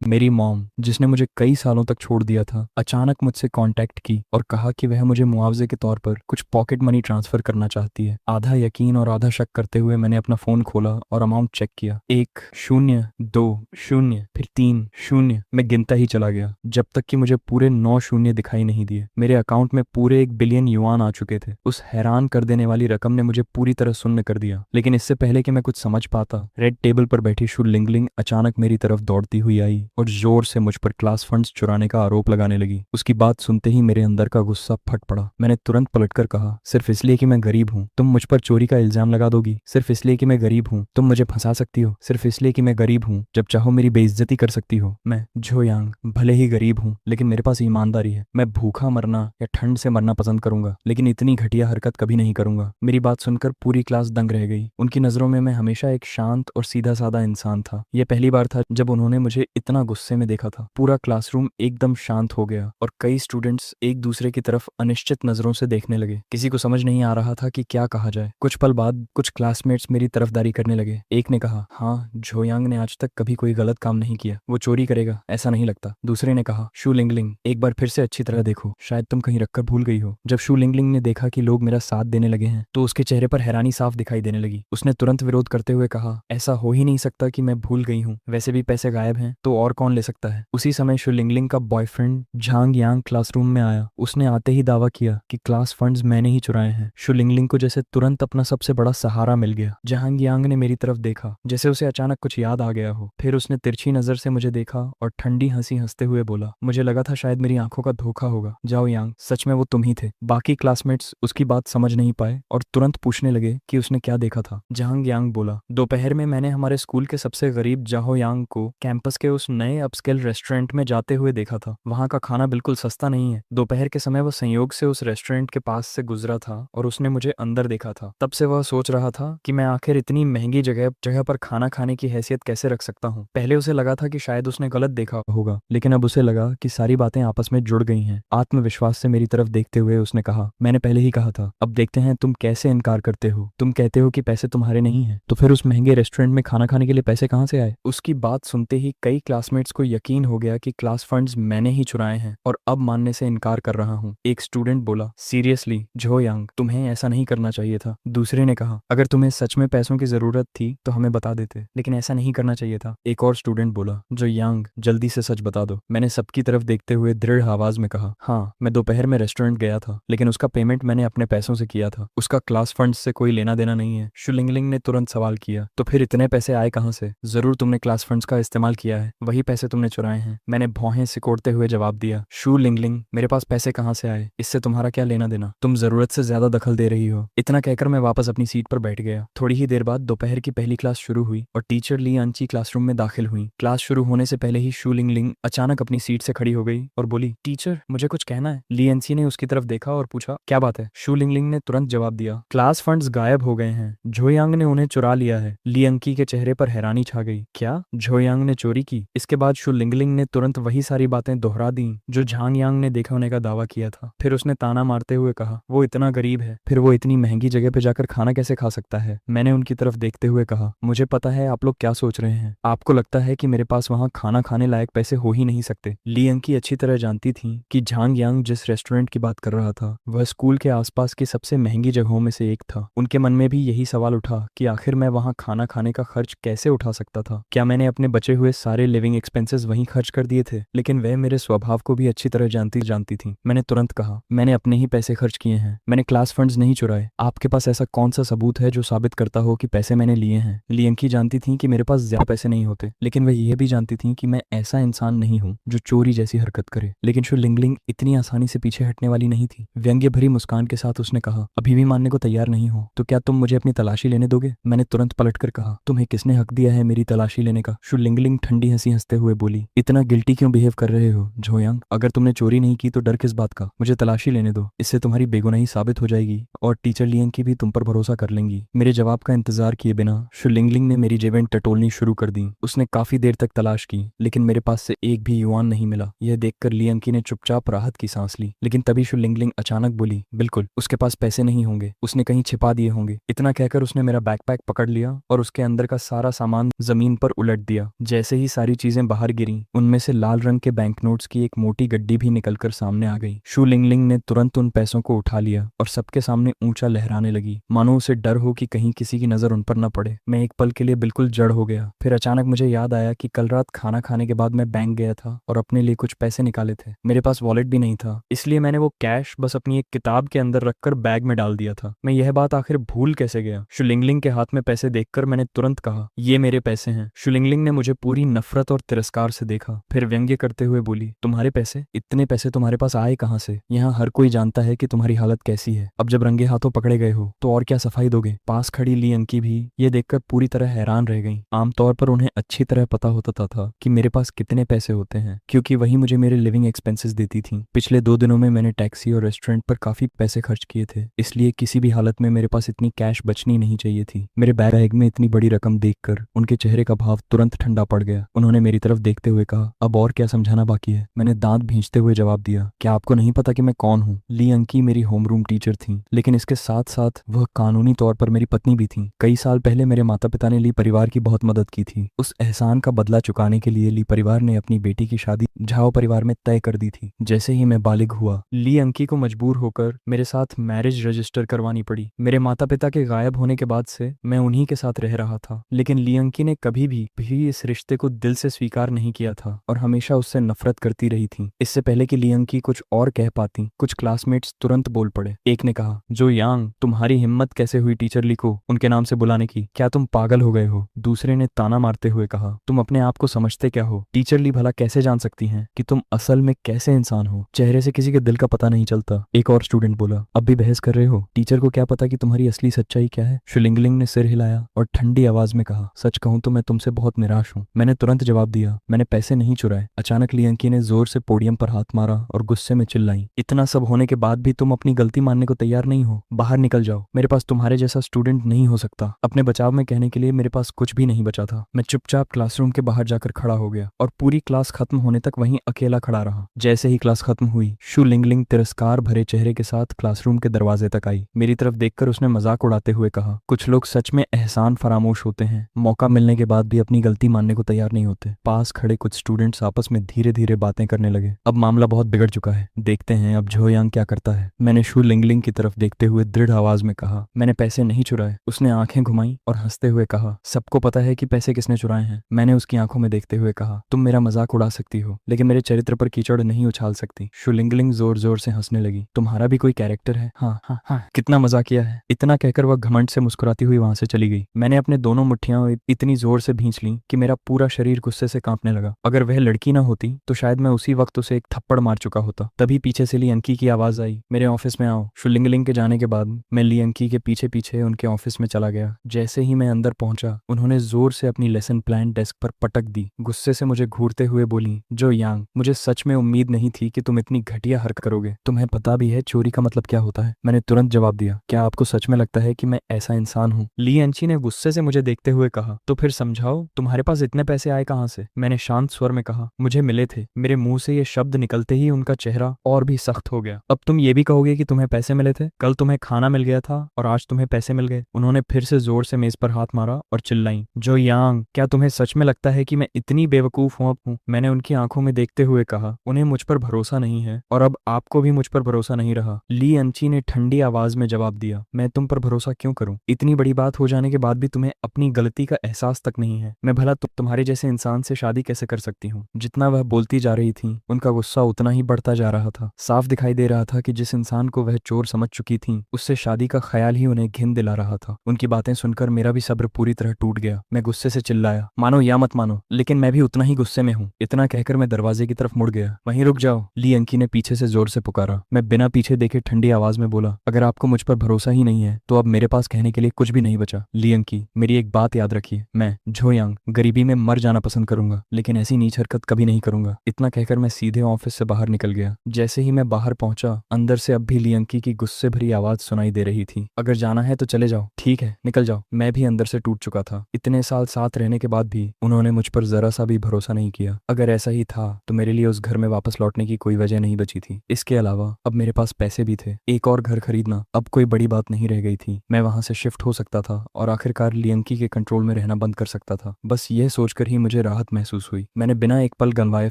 मेरी मॉम, जिसने मुझे कई सालों तक छोड़ दिया था, अचानक मुझसे कांटेक्ट की और कहा कि वह मुझे मुआवजे के तौर पर कुछ पॉकेट मनी ट्रांसफर करना चाहती है। आधा यकीन और आधा शक करते हुए मैंने अपना फोन खोला और अमाउंट चेक किया। 1 0 2 0 फिर 3 0। मैं गिनता ही चला गया जब तक कि मुझे पूरे 9 शून्य दिखाई नहीं दिए। मेरे अकाउंट में पूरे 1 बिलियन युआन आ चुके थे। उस हैरान कर देने वाली रकम ने मुझे पूरी तरह सुन्न कर दिया। लेकिन इससे पहले कि मैं कुछ समझ पाता, रेड टेबल पर बैठी शु लिंगलिंग अचानक मेरी तरफ दौड़ती हुई आई और जोर से मुझ पर क्लास फंड्स चुराने का आरोप लगाने लगी। उसकी बात सुनते ही मेरे अंदर का गुस्सा फट पड़ा। मैंने तुरंत पलटकर कहा, सिर्फ इसलिए कि मैं गरीब हूँ तुम मुझ पर चोरी का इल्जाम लगा दोगी? सिर्फ इसलिए कि मैं गरीब हूँ तुम मुझे फंसा सकती हो? सिर्फ इसलिए कि मैं गरीब हूँ जब चाहो मेरी बेइज्जती कर सकती हो? मैं झोयांग भले ही गरीब हूँ लेकिन मेरे पास ईमानदारी है। मैं भूखा मरना या ठंड से मरना पसंद करूंगा लेकिन इतनी घटिया हरकत कभी नहीं करूंगा। मेरी बात सुनकर पूरी क्लास दंग रह गई। उनकी नजरों में मैं हमेशा एक शांत और सीधा साधा इंसान था। यह पहली बार था जब उन्होंने मुझे इतना गुस्से में देखा था। पूरा क्लासरूम एकदम शांत हो गया और कई स्टूडेंट्स एक दूसरे की तरफ अनिश्चित नजरों से देखने लगे। किसी को समझ नहीं आ रहा था कि क्या कहा जाए। कुछ पल बाद कुछ क्लासमेट्स मेरी तरफदारी करने लगे। एक ने कहा, हाँ, झोयांग ने आज तक कभी कोई गलत काम नहीं किया, वो चोरी करेगा ऐसा नहीं लगता। दूसरे ने कहा, शु लिंगलिंग एक बार फिर से अच्छी तरह देखो, शायद तुम कहीं रखकर भूल गई हो। जब शु लिंगलिंग ने देखा कि लोग मेरा साथ देने लगे हैं तो उसके चेहरे पर हैरानी साफ दिखाई देने लगी। उसने तुरंत विरोध करते हुए कहा, ऐसा हो ही नहीं सकता कि मैं भूल गई हूँ, वैसे भी पैसे गायब हैं तो और कौन ले सकता है। उसी समय शु लिंगलिंग का बॉयफ्रेंड झांग यांग क्लासरूम में आया। उसने आते ही दावा किया कि क्लास फंड्स मैंने ही चुराए हैं। शु लिंगलिंग को जैसे तुरंत अपना सबसे बड़ा सहारा मिल गया। झांग यांग ने मेरी तरफ देखा जैसे उसे अचानक कुछ याद आ गया हो। फिर उसने तिरछी नजर से मुझे देखा और ठंडी हंसी हंसते हुए बोला, मुझे लगा था शायद मेरी आंखों का धोखा होगा। जाओ यांग, सच में वो तुम ही थे। बाकी क्लासमेट्स उसकी बात समझ नहीं पाए और तुरंत पूछने लगे कि उसने क्या देखा था। झांग यांग बोला, दोपहर में मैंने हमारे स्कूल के सबसे गरीब जाहो यांग को कैंपस के उस नए अपस्केल रेस्टोरेंट में जाते हुए देखा था। वहां का खाना बिल्कुल सस्ता नहीं है। दोपहर के समय वह संयोग से उस रेस्टोरेंट के पास से गुजरा था और उसने मुझे अंदर देखा था। तब से वह सोच रहा था कि मैं आखिर इतनी महंगी जगह जगह पर खाना खाने की हैसियत कैसे रख सकता हूँ। पहले उसे लगा था कि शायद उसने गलत देखा होगा लेकिन अब उसे लगा कि सारी बातें आपस में जुड़ गई हैं। आत्मविश्वास से मेरी तरफ देखते हुए उसने कहा, मैंने पहले ही कहा था, अब देखते हैं तुम कैसे इनकार करते हो। तुम कहते हो कि पैसे तुम्हारे नहीं हैं, तो फिर उस महंगे रेस्टोरेंट में खाना खाने के लिए पैसे कहाँ से आए? उसकी बात सुनते ही कई क्लासमेट्स को यकीन हो गया कि क्लास फंड्स मैंने ही चुराए हैं और अब मानने से इनकार कर रहा हूँ। एक स्टूडेंट बोला, सीरियसली झोयांग, तुम्हें ऐसा नहीं करना चाहिए था। दूसरे ने कहा, अगर तुम्हें सच में पैसों की जरूरत थी तो हमें बता देते, लेकिन ऐसा नहीं करना चाहिए था। एक और स्टूडेंट बोला, जो यांग, जल्दी से सच बता दो। मैंने सबकी तरफ देखते हुए दृढ़ आवाज में कहा, हाँ, मैं दोपहर में रेस्टोरेंट गया था लेकिन उसका पेमेंट मैंने अपने पैसों से किया था। उसका क्लास फंड से कोई लेना देना नहीं है। शु लिंगलिंग ने तुरंत सवाल किया, तो फिर इतने पैसे आए कहाँ से? जरूर तुमने क्लास फंड्स का इस्तेमाल किया है, वही पैसे तुमने चुराए हैं। मैंने भौहें सिकोड़ते हुए जवाब दिया, शु लिंगलिंग, मेरे पास पैसे कहाँ से आए? इससे तुम्हारा क्या लेना देना? तुम जरूरत से ज्यादा दखल दे रही हो। इतना कहकर मैं वापस अपनी सीट पर बैठ गया। थोड़ी ही देर बाद दोपहर की पहली क्लास शुरू हुई और टीचर ली अंची क्लासरूम में दाखिल हुई। क्लास शुरू होने से पहले ही शु लिंगलिंग अचानक अपनी सीट से खड़ी हो गई और बोली, टीचर, मुझे कुछ कहना है। ली एनसी ने उसकी तरफ देखा और पूछा, क्या बात है? शु लिंगलिंग ने तुरंत जवाब दिया, क्लास फंड्स गायब हो गए हैं, झोयांग ने उन्हें चुरा लिया है। ली अंकी के चेहरे पर हैरानी छा गई। क्या? झोयांग ने चोरी की? इसके बाद शु लिंगलिंग ने तुरंत वही सारी बातें दोहरा दी जो झांग यांग ने देखा होने का दावा किया था। फिर उसने ताना मारते हुए कहा, वो इतना गरीब है, फिर वो इतनी महंगी जगह पे जाकर खाना कैसे खा सकता है? मैंने उनकी तरफ देखते हुए कहा, मुझे पता है आप लोग क्या सोच रहे हैं। आपको लगता है कि मेरे पास वहां खाना खाने लायक पैसे हो ही नहीं सकते। ली अंकी अच्छी तरह जानती थी कि झांग यांग जिस रेस्टोरेंट की बात कर रहा था वह स्कूल के आसपास की सबसे महंगी जगहों में से एक था। उनके मन में भी यही सवाल उठा कि आखिर मैं वहां खाना खाने का खर्च कैसे उठा सकता था। क्या मैंने अपने बचे हुए सारे लिविंग एक्सपेंसेस वहीं खर्च कर दिए थे? लेकिन वह मेरे स्वभाव को भी अच्छी तरह जानती थी। मैंने तुरंत कहा, मैंने अपने ही पैसे खर्च किए हैं, मैंने क्लास फंड्स नहीं चुराए। आपके पास ऐसा कौन सा सबूत है जो साबित करता हो कि पैसे मैंने लिए हैं? ली अंकी जानती थी कि मेरे पास ज्यादा पैसे नहीं होते लेकिन वह यह भी जानती थी कि मैं ऐसा इंसान नहीं हूँ जो चोरी जैसी हरकत करे। लेकिन शु लिंगलिंग इतनी आसानी से पीछे हटने वाली नहीं थी। व्यंग्य भरी मुस्कान के साथ उसने कहा, अभी भी मानने को तैयार नहीं हो तो क्या तुम मुझे अपनी तलाशी लेने दोगे? मैंने तुरंत पलटकर कहा, तुम्हें किसने हक दिया है मेरी तलाशी लेने का? शु लिंगलिंग ठंडी हंसी हंसते हुए बोली, इतना गिल्टी क्यों बिहेव कर रहे हो झोयांग? अगर तुमने चोरी नहीं की तो डर किस बात का? मुझे तलाशी लेने दो, इससे तुम्हारी बेगुनाही साबित हो जाएगी और टीचर लियांग की भी तुम पर भरोसा कर लेंगी। मेरे जवाब का इंतजार किए बिना शु लिंगलिंग ने मेरी जेबें टटोलनी शुरू कर दी। उसने काफी देर तक तलाश की लेकिन मेरे पास से एक भी युआन नहीं मिला। यह देखकर ली अंकी ने चुपचाप राहत की सांस ली। लेकिन तभी शु लिंगलिंग अचानक बोली, बिल्कुल, उसके पास पैसे नहीं होंगे, उसने कहीं छिपा दिए होंगे। इतना कहकर उसने मेरा बैकपैक पकड़ लिया और उसके अंदर का सारा सामान जमीन पर उलट दिया। जैसे ही सारी चीजें चीजें बाहर गिरी, उनमें से लाल रंग के बैंक नोट्स की एक मोटी गड्डी भी निकलकर सामने आ गई। शू लिंगलिंग ने तुरंत उन पैसों को उठा लिया और सबके सामने ऊंचा लहराने लगी, मानो उसे डर हो कि कहीं किसी की नजर उन पर न पड़े। मैं एक पल के लिए बिल्कुल जड़ हो गया। फिर अचानक मुझे याद आया कि कल रात खाना खाने के बाद मैं बैंक गया था और अपने लिए कुछ पैसे निकाले थे। मेरे पास वॉलेट भी नहीं था, इसलिए मैंने वो कैश बस अपनी एक किताब के अंदर रखकर बैग में डाल दिया था। मैं यह बात आखिर भूल कैसे गया? शुलिंगलिंग के हाथ में पैसे देखकर मैंने तुरंत कहा, ये मेरे पैसे हैं। शुलिंगलिंग ने मुझे पूरी नफरत और तिरस्कार से देखा, फिर व्यंग्य करते हुए बोली, तुम्हारे पैसे? इतने पैसे तुम्हारे पास आए कहाँ से? यहाँ हर कोई जानता है कि तुम्हारी हालत कैसी है। अब जब रंगे हाथों पकड़े गए हो तो और क्या सफाई दोगे? पास खड़ी ली अंकी भी ये देखकर पूरी तरह हैरान रह गई। आमतौर पर उन्हें अच्छी तरह पता होता था कि मेरे पास कितने पैसे होते हैं, क्योंकि वही मुझे मेरे लिविंग एक्सपेंसेस देती थी। पिछले 2 दिनों में मैंने टैक्सी और रेस्टोरेंट पर काफी पैसे खर्च किए थे, इसलिए किसी भी हालत में मेरे पास इतनी कैश बचनी नहीं चाहिए थी। मेरे बैग में इतनी बड़ी रकम देखकर उनके चेहरे का भाव तुरंत ठंडा पड़ गया। उन्होंने मेरी तरफ देखते हुए कहा, अब और क्या समझाना बाकी है? मैंने दांत भींचते हुए जवाब दिया, क्या आपको नहीं पता कि मैं कौन हूँ? ली अंकी मेरी होमरूम टीचर थी, लेकिन इसके साथ साथ वह कानूनी तौर पर मेरी पत्नी भी थी। कई साल पहले मेरे माता पिता ने ली परिवार की बहुत मदद की थी। उस एहसान का बदला चुकाने के लिए ली परिवार ने अपनी बेटी की शादी झाओ परिवार में तय कर दी थी। जैसे ही मैं बालिग हुआ, ली अंकी को मजबूर होकर मेरे साथ मैरिज रजिस्टर करवानी पड़ी। मेरे माता पिता के गायब होने के बाद से मैं उन्हीं के साथ रह रहा था, लेकिन ली अंकी ने कभी भी इस रिश्ते को दिल से स्वीकार नहीं किया था और हमेशा उससे नफरत करती रही थी। इससे पहले कि ली अंकी कुछ और कह पाती, कुछ क्लासमेट्स तुरंत बोल पड़े। एक ने कहा, जो यांग, तुम्हारी हिम्मत कैसे हुई टीचर ली को उनके नाम से बुलाने की? क्या तुम पागल हो गए हो? दूसरे ने ताना मारते हुए कहा, तुम अपने आप को समझते क्या हो? टीचर ली भला कैसे जान सकती हैं कि तुम असल में कैसे इंसान हो? चेहरे से किसी के दिल का पता नहीं चलता। एक और स्टूडेंट बोला, अब भी बहस कर रहे हो? टीचर को क्या पता कि तुम्हारी असली सच्चाई क्या है? शुलिंगलिंग ने सिर हिलाया और ठंडी आवाज में कहा, सच कहूं तो मैं तुमसे बहुत निराश हूं। मैंने तुरंत जवाब दिया, मैंने पैसे नहीं चुराए। अचानक ली अंकी ने जोर से पोडियम पर हाथ मारा और गुस्से में चिल्लाई, इतना सब होने के बाद भी तुम अपनी गलती मानने को तैयार नहीं हो? बाहर निकल जाओ, मेरे पास तुम्हारे जैसा स्टूडेंट नहीं हो सकता। अपने बचाव में कहने के लिए मेरे पास कुछ भी नहीं बचा था। मैं चुपचाप क्लासरूम के बाहर जाकर खड़ा हो गया और पूरी क्लास खत्म होने तक वहीं अकेला खड़ा रहा। जैसे ही क्लास खत्म हुई, शू लिंगलिंग तिरस्कार भरे चेहरे के साथ क्लासरूम के दरवाजे तक आई। मेरी तरफ देखकर उसने मजाक उड़ाते हुए कहा, कुछ लोग सच में एहसान फरामोश होते हैं, मौका मिलने के बाद भी अपनी गलती मानने को तैयार नहीं होते। पास खड़े कुछ स्टूडेंट्स आपस में धीरे धीरे बातें करने लगे। अब मामला बहुत बिगड़ चुका है, देखते हैं अब झो यांग क्या करता है। मैंने शू लिंगलिंग की तरफ देखते हुए दृढ़ आवाज में कहा, मैंने पैसे नहीं चुराए। उसने आंखें घुमाई और हंसते हुए कहा, सबको पता है कि पैसे किसने चुराए हैं। मैंने उसकी आंखों में देखते हुए कहा, तुम मेरा मजाक उड़ा सकती हो, लेकिन मेरे चरित्र पर कीचड़ नहीं उछाल सकती। शू लिंगलिंग जोर जोर से हंसने लगी, तुम्हारा भी कोई कैरेक्टर है? हाँ हाँ हाँ, कितना मजाक किया है। इतना कहकर वह घमंड से मुस्कुराती हुई वहां से चली गई। मैंने अपने दोनों मुट्ठियां इतनी जोर से भींच ली कि मेरा पूरा शरीर गुस्से से कांपने लगा। अगर वह लड़की ना होती तो शायद मैं उसी वक्त उसे एक थप्पड़ मार चुका होता। तभी पीछे से ली अंकी की आवाज आई, मेरे ऑफिस में आओ। शू लिंगलिंग के जाने के बाद मैं ली अंकी के पीछे पीछे उनके ऑफिस में चला गया। जैसे ही मैं अंदर पहुंचा, उन्होंने जोर से अपनी लेसन प्लान डेस्क पर पटक दी। गुस्से से मुझे घूरते हुए बोली, जो यांग, मुझे सच में उम्मीद नहीं थी कि तुम इतनी घटिया हरकत करोगे। तुम्हें पता भी है चोरी का मतलब क्या होता है? मैंने तुरंत जवाब दिया, क्या आपको सच में लगता है कि मैं ऐसा इंसान हूँ? ली अंची ने गुस्से से मुझे देखते हुए कहा, तो फिर समझाओ, तुम्हारे पास इतने पैसे आए कहाँ से? मैंने शांत स्वर में कहा, मुझे मिले थे। मेरे मुंह से ये शब्द निकलते ही उनका चेहरा और भी सख्त हो गया। अब तुम ये भी कहोगे कि तुम्हें पैसे मिले थे? कल तुम्हें खाना मिल गया था और आज तुम्हें पैसे मिल गए। उन्होंने फिर से जोर से मेज पर हाथ मारा और चिल्लाई, जो यांग, क्या तुम्हें सच में लगता है कि मैं इतनी बेवकूफ हूँ? मैंने उनकी आंखों में देखते हुए कहा, उन्हें मुझ पर भरोसा नहीं है और अब आपको भी मुझ पर भरोसा नहीं रहा। ली अंची ने ठंडी आवाज में जवाब दिया, मैं तुम पर भरोसा क्यों करूं? इतनी बड़ी बात हो जाने के बाद भी तुम्हें अपनी गलती का एहसास तक नहीं है। मैं भला तुम्हारे जैसे इंसान से शादी कैसे कर सकती हूँ? जितना वह बोलती जा रही थी, उनका गुस्सा उतना ही बढ़ता जा रहा था। साफ दिखाई दे रहा था कि जिस इंसान को वह चोर समझ चुकी थी, उससे शादी का ख्याल ही उन्हें घिन दिला रहा था। उनकी बातें सुनकर मेरा भी सब्र पूरी तरह टूट गया। मैं गुस्से से चिल्लाया, मानो या मत मानो, लेकिन मैं भी उतना ही गुस्से में हूँ। इतना कहकर मैं दरवाजे की तरफ मुड़ गया। वहीं रुक जाओ, ली अंकी ने पीछे से जोर से पुकारा। मैं बिना पीछे देखे ठंडी आवाज में बोला, अगर आपको मुझ पर भरोसा ही नहीं है तो अब मेरे पास कहने के लिए कुछ भी नहीं बचा। ली अंकी, मेरी एक बात याद रखिए, मैं झो यांग गरीबी में मर जाना पसंद करूंगा, लेकिन ऐसी नीच हरकत कभी नहीं करूंगा। इतना कहकर मैं सीधे ऑफिस से बाहर निकल गया। जैसे ही मैं बाहर पहुंचा, अंदर से अब भी ली अंकी की गुस्से भरी आवाज सुनाई दे रही थी, अगर जाना है तो चले जाओ, ठीक है निकल जाओ। मैं भी अंदर से टूट चुका था। इतने साल साथ रहने के बाद भी उन्होंने मुझ पर जरा सा भी भरोसा नहीं किया। अगर ऐसा ही था तो मेरे लिए उस घर में वापस लौटने की कोई वजह नहीं बची थी। इसके अलावा अब मेरे पास पैसे भी थे। एक और घर खरीदना अब कोई बड़ी बात नहीं रह गई थी। मैं वहां से शिफ्ट हो सकता था और आखिरकार ली अंकी के कंट्रोल में रहना बंद कर सकता था। बस यह सोचकर ही मुझे राहत महसूस हुई। मैंने बिना एक पल गंवाए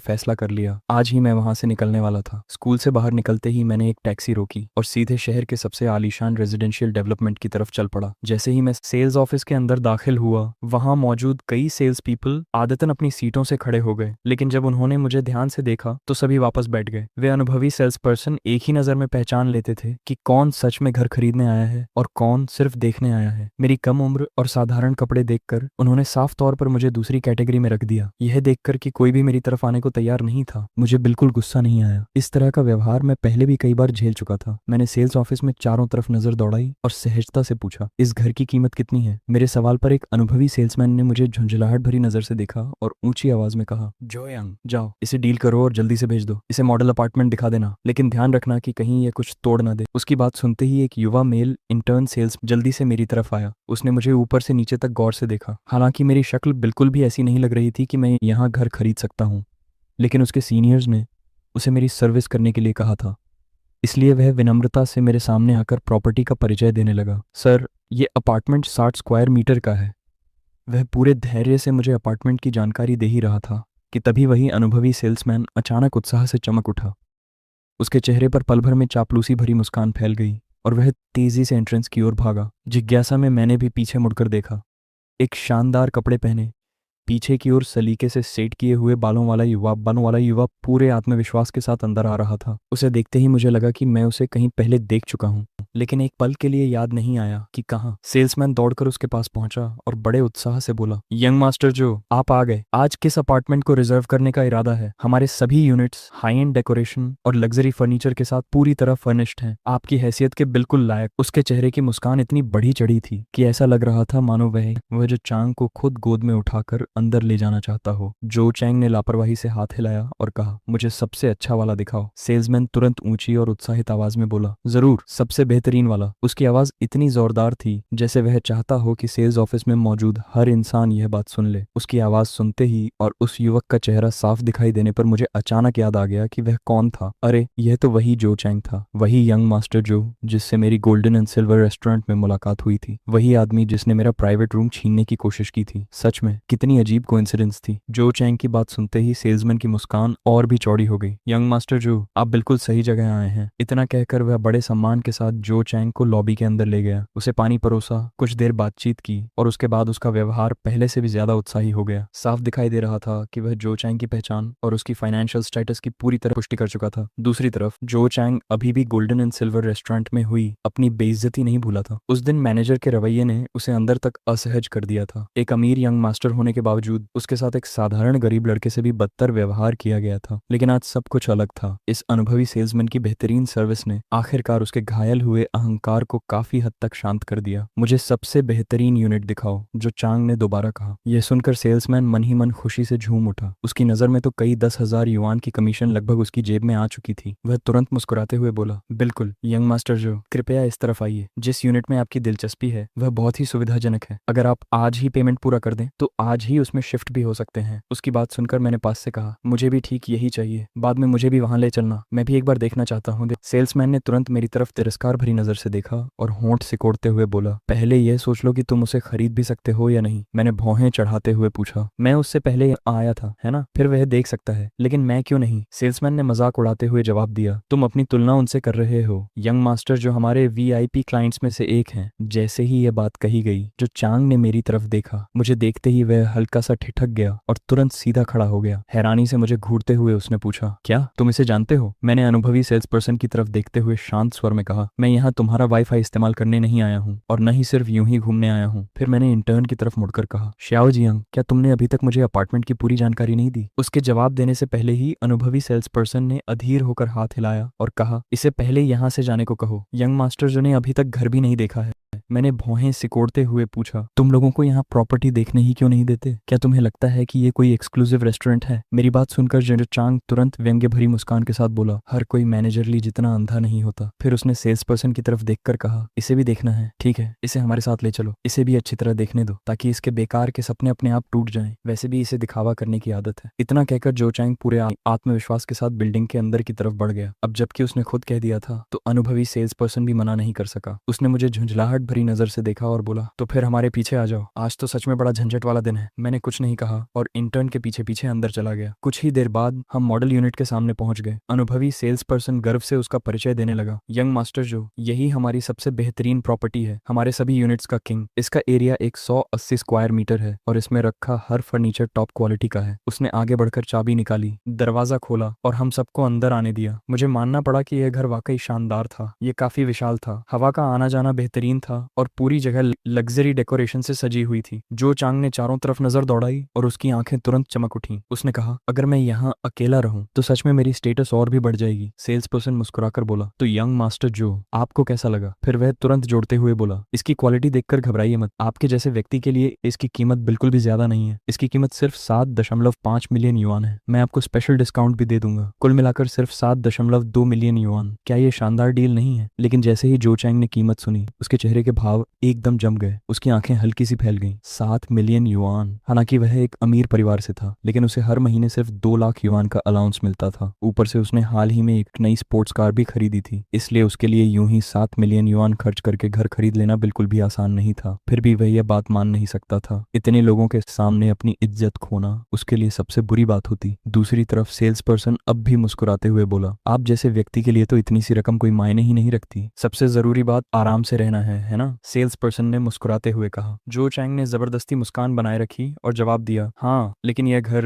फैसला कर लिया। आज ही मैं वहां से निकलने वाला था। स्कूल से बाहर निकलते ही मैंने एक टैक्सी रोकी और सीधे शहर के सबसे आलीशान रेजिडेंशियल डेवलपमेंट की तरफ चल पड़ा। जैसे ही मैं सेल्स ऑफिस के अंदर दाखिल हुआ, वहां मौजूद कई सेल्स पीपल आदतन अपनी सीटों से खड़े हो गए, लेकिन जब उन्होंने मुझे ध्यान से देखा तो सभी वापस बैठ गए। वे अनुभवी सेल्स पर्सन एक ही नजर में पहचान लेते थे कि कौन सच में घर खरीदने आया है और कौन सिर्फ देखने आया है। मेरी कम उम्र और साधारण कपड़े देखकर उन्होंने साफ तौर पर मुझे दूसरी कैटेगरी में रख दिया। यह देखकर कि कोई भी मेरी तरफ आने को तैयार नहीं था, मुझे बिल्कुल गुस्सा नहीं आया। इस तरह का व्यवहार मैं पहले भी कई बार झेल चुका था। मैंने सेल्स ऑफिस में चारों तरफ नजर दौड़ाई और सहजता से पूछा, इस घर की कीमत कितनी है? मेरे सवाल पर एक अनुभवी सेल्समैन ने मुझे झुंझलाहट भरी नजर से देखा और ऊंची आवाज में कहा, जो यंग, जाओ इसे डील करो और जल्दी से भेज दो। इसे मॉडल अपार्टमेंट दिखा देना, लेकिन ध्यान रखना कि कहीं ये कुछ तोड़ ना दे। उसकी बात सुनते ही एक युवा मेल इंटर्न सेल्स जल्दी से मेरी तरफ आया। उसने मुझे ऊपर से नीचे तक गौर से देखा। हालांकि मेरी शक्ल बिल्कुल भी ऐसी नहीं लग रही थी कि मैं यहाँ घर खरीद सकता हूँ, लेकिन उसके सीनियर्स ने उसे मेरी सर्विस करने के लिए कहा था, इसलिए वह विनम्रता से मेरे सामने आकर प्रॉपर्टी का परिचय देने लगा। सर, ये अपार्टमेंट 60 स्क्वायर मीटर का है। वह पूरे धैर्य से मुझे अपार्टमेंट की जानकारी दे ही रहा था कि तभी वही अनुभवी सेल्समैन अचानक उत्साह से चमक उठा। उसके चेहरे पर पल भर में चापलूसी भरी मुस्कान फैल गई और वह तेजी से एंट्रेंस की ओर भागा। जिज्ञासा में मैंने भी पीछे मुड़कर देखा। एक शानदार कपड़े पहने, पीछे की ओर सलीके से सेट किए हुए बालों वाला युवा पूरे आत्मविश्वास के साथ अंदर आ रहा था। उसे देखते ही मुझे लगा कि मैं उसे कहीं पहले देख चुका हूं, लेकिन एक पल के लिए याद नहीं आया कि कहां। सेल्समैन दौड़कर उसके पास पहुंचा और बड़े उत्साह से बोला, यंग मास्टर जो, आप आ गए। आज किस अपार्टमेंट को रिजर्व करने का इरादा है? हमारे सभी यूनिट्स हाई एंड डेकोरेशन और लग्जरी फर्नीचर के साथ पूरी तरह फर्निश्ड हैं, आपकी हैसियत के बिल्कुल लायक। उसके चेहरे की मुस्कान इतनी बढ़ी चढ़ी थी कि ऐसा लग रहा था मानो वह जो चांग को खुद गोद में उठाकर अंदर ले जाना चाहता हो। जो चैंग ने लापरवाही से हाथ हिलाया और कहा, मुझे सबसे अच्छा वाला दिखाओ। सेल्समैन तुरंत ऊंची और उत्साहित आवाज में बोला, जरूर, सबसे बेहतरीन वाला। उसकी आवाज इतनी जोरदार थी जैसे वह चाहता हो कि सेल्स ऑफिस में मौजूद हर इंसान यह बात सुन ले। उसकी आवाज सुनते ही और उस युवक का चेहरा साफ दिखाई देने पर मुझे अचानक याद आ गया कि वह कौन था। अरे, यह तो वही जो चैंग था, वही यंग मास्टर जो जिससे मेरी गोल्डन एंड सिल्वर रेस्टोरेंट में मुलाकात हुई थी, वही आदमी जिसने मेरा प्राइवेट रूम छीनने की कोशिश की थी। सच में कितनी अजीब कोइंसिडेंस थी। जो चैंग की बात सुनते ही सेल्समैन की मुस्कान और भी चौड़ी हो गई। यंग मास्टर जो, आप बिल्कुल सही जगह आए हैं। इतना कहकर वह बड़े सम्मान के साथ जो चैंग को लॉबी के अंदर ले गया। उसे पानी परोसा, कुछ देर बातचीत की और उसके बाद उसका व्यवहार पहले से भी ज्यादा उत्साही हो गया। साफ दिखाई दे रहा था कि वह जो चैंग की पहचान और उसकी फाइनेंशियल स्टेटस की पूरी तरह पुष्टि कर चुका था। दूसरी तरफ जो चैंग अभी भी गोल्डन एंड सिल्वर रेस्टोरेंट में हुई अपनी बेइज्जती नहीं भूला था। उस दिन मैनेजर के रवैये ने उसे अंदर तक असहज कर दिया था। एक अमीर यंग मास्टर होने के बावजूद उसके साथ एक साधारण गरीब लड़के से भी बदतर व्यवहार किया गया था। लेकिन आज सब कुछ अलग था। इस अनुभवी सेल्समैन की बेहतरीन सर्विस ने आखिरकार उसके घायल हुए अहंकार को काफी हद तक शांत कर दिया। मुझे सबसे बेहतरीन यूनिट दिखाओ, जो चांग ने दोबारा कहा। यह सुनकर सेल्समैन मन ही मन खुशी से झूम उठा। उसकी नजर में तो कई 10,000 युआन की कमीशन लगभग उसकी जेब में आ चुकी थी। वह तुरंत मुस्कुराते हुए बोला, बिल्कुल यंग मास्टर जो, कृपया इस तरफ आइए। जिस यूनिट में आपकी दिलचस्पी है वह बहुत ही सुविधाजनक है। अगर आप आज ही पेमेंट पूरा कर दें तो आज ही उसमें शिफ्ट भी हो सकते हैं। उसकी बात सुनकर मैंने पास से कहा, मुझे भी ठीक यही चाहिए। बाद में मुझे भी वहां ले चलना, मैं भी एक बार देखना चाहता हूँ। सेल्समैन ने तुरंत मेरी तरफ तिरस्कार भरी नजर से देखा और होंठ सिकोड़ते हुए बोला, पहले यह सोच लो कि तुम उसे खरीद भी सकते हो या नहीं। मैंने भौहें चढ़ाते हुए पूछा, मैं उससे पहले आया था, है ना? फिर वह देख सकता है, लेकिन मैं क्यों नहीं? सेल्समैन ने मजाक उड़ाते हुए जवाब दिया, तुम अपनी तुलना उनसे कर रहे हो, यंग मास्टर जो हमारे VIP क्लाइंट्स में से एक हैं। जैसे ही यह बात कही गई, जो चांग ने मेरी तरफ देखा, मुझे देखते ही वह हल्का सा ठिठक गया और तुरंत सीधा खड़ा हो गया। हैरानी से मुझे घूरते हुए उसने पूछा, क्या तुम इसे जानते हो? मैंने अनुभवी सेल्स पर्सन की तरफ देखते हुए शांत स्वर में कहा, मैं यहाँ तुम्हारा वाईफाई इस्तेमाल करने नहीं आया हूँ और न ही सिर्फ यूं ही घूमने आया हूँ। फिर मैंने इंटर्न की तरफ मुड़कर कहा, श्याओ जियांग, क्या तुमने अभी तक मुझे अपार्टमेंट की पूरी जानकारी नहीं दी? उसके जवाब देने से पहले ही अनुभवी सेल्स पर्सन ने अधीर होकर हाथ हिलाया और कहा, इसे पहले यहाँ से जाने को कहो। यंग मास्टर जो ने अभी तक घर भी नहीं देखा है। मैंने भौहें सिकोड़ते हुए पूछा, तुम लोगों को यहाँ प्रॉपर्टी देखने ही क्यों नहीं देते? क्या तुम्हें लगता है कि ये कोई एक्सक्लूसिव रेस्टोरेंट है? मेरी बात सुनकर जनरल चांग तुरंत व्यंग्य भरी मुस्कान के साथ बोला, हर कोई मैनेजरली जितना अंधा नहीं होता। फिर उसने सेल्स पर्सन की तरफ देखकर कहा, इसे भी देखना है? ठीक है, इसे हमारे साथ ले चलो। इसे भी अच्छी तरह देखने दो ताकि इसके बेकार के सपने अपने आप टूट जाएं। वैसे भी इसे दिखावा करने की आदत है। इतना कहकर जो चैंग पूरे आत्मविश्वास के साथ बिल्डिंग के अंदर की तरफ बढ़ गया। अब जबकि उसने खुद कह दिया था तो अनुभवी सेल्स पर्सन भी मना नहीं कर सका। उसने मुझे झुंझलाहट भरी भरी नजर से देखा और बोला, तो फिर हमारे पीछे आ जाओ, आज तो सच में बड़ा झंझट वाला दिन है। मैंने कुछ नहीं कहा और इंटर्न के पीछे पीछे अंदर चला गया। कुछ ही देर बाद हम मॉडल यूनिट के सामने पहुंच गए। अनुभवी सेल्स पर्सन गर्व से उसका परिचय देने लगा। यंग मास्टर जो, यही हमारी सबसे बेहतरीन प्रॉपर्टी है, हमारे सभी यूनिट्स का किंग। इसका एरिया 180 स्क्वायर मीटर है और इसमें रखा हर फर्नीचर टॉप क्वालिटी का है। उसने आगे बढ़कर चाबी निकाली, दरवाजा खोला और हम सबको अंदर आने दिया। मुझे मानना पड़ा कि यह घर वाकई शानदार था। ये काफी विशाल था, हवा का आना जाना बेहतरीन था और पूरी जगह लग्जरी डेकोरेशन से सजी हुई थी। जो चांग ने चारों तरफ नजर दौड़ाई और उसकी आंखें तुरंत चमक उठी। उसने कहा, अगर मैं यहाँ अकेला रहूं तो सच में मेरी स्टेटस और भी बढ़ जाएगी। सेल्स पर्सन मुस्कुराकर बोला, तो यंग मास्टर जो, आपको कैसा लगा? फिर वह तुरंत जोड़ते हुए बोला, इसकी क्वालिटी देखकर घबराइए मत। आपके जैसे व्यक्ति के लिए इसकी कीमत बिल्कुल भी ज्यादा नहीं है। इसकी कीमत सिर्फ 7.5 मिलियन युआन है। मैं आपको स्पेशल डिस्काउंट भी दे दूंगा। कुल मिलाकर सिर्फ 7.2 मिलियन युआन। क्या ये शानदार डील नहीं है? लेकिन जैसे ही जो चैंग ने कीमत सुनी, उसके चेहरे के भाव एकदम जम गए। उसकी आंखें हल्की सी फैल गईं। 7 मिलियन युआन। हालांकि वह एक अमीर परिवार से था, लेकिन उसे हर महीने सिर्फ 2 लाख युआन का अलाउंस मिलता था। ऊपर से उसने हाल ही में एक नई स्पोर्ट्स कार भी खरीदी थी, इसलिए उसके लिए यूं ही 7 मिलियन युआन खर्च करके घर खरीद लेना बिल्कुल भी आसान नहीं था। फिर भी वह यह बात मान नहीं सकता था। इतने लोगों के सामने अपनी इज्जत खोना उसके लिए सबसे बुरी बात होती। दूसरी तरफ सेल्स पर्सन अब भी मुस्कुराते हुए बोला, आप जैसे व्यक्ति के लिए तो इतनी सी रकम कोई मायने ही नहीं रखती। सबसे जरूरी बात आराम से रहना है ना? सेल्स पर्सन ने मुस्कुराते हुए कहा। जो चैंग ने जबरदस्ती मुस्कान बनाए रखी और जवाब दिया, हाँ, लेकिन यह घर।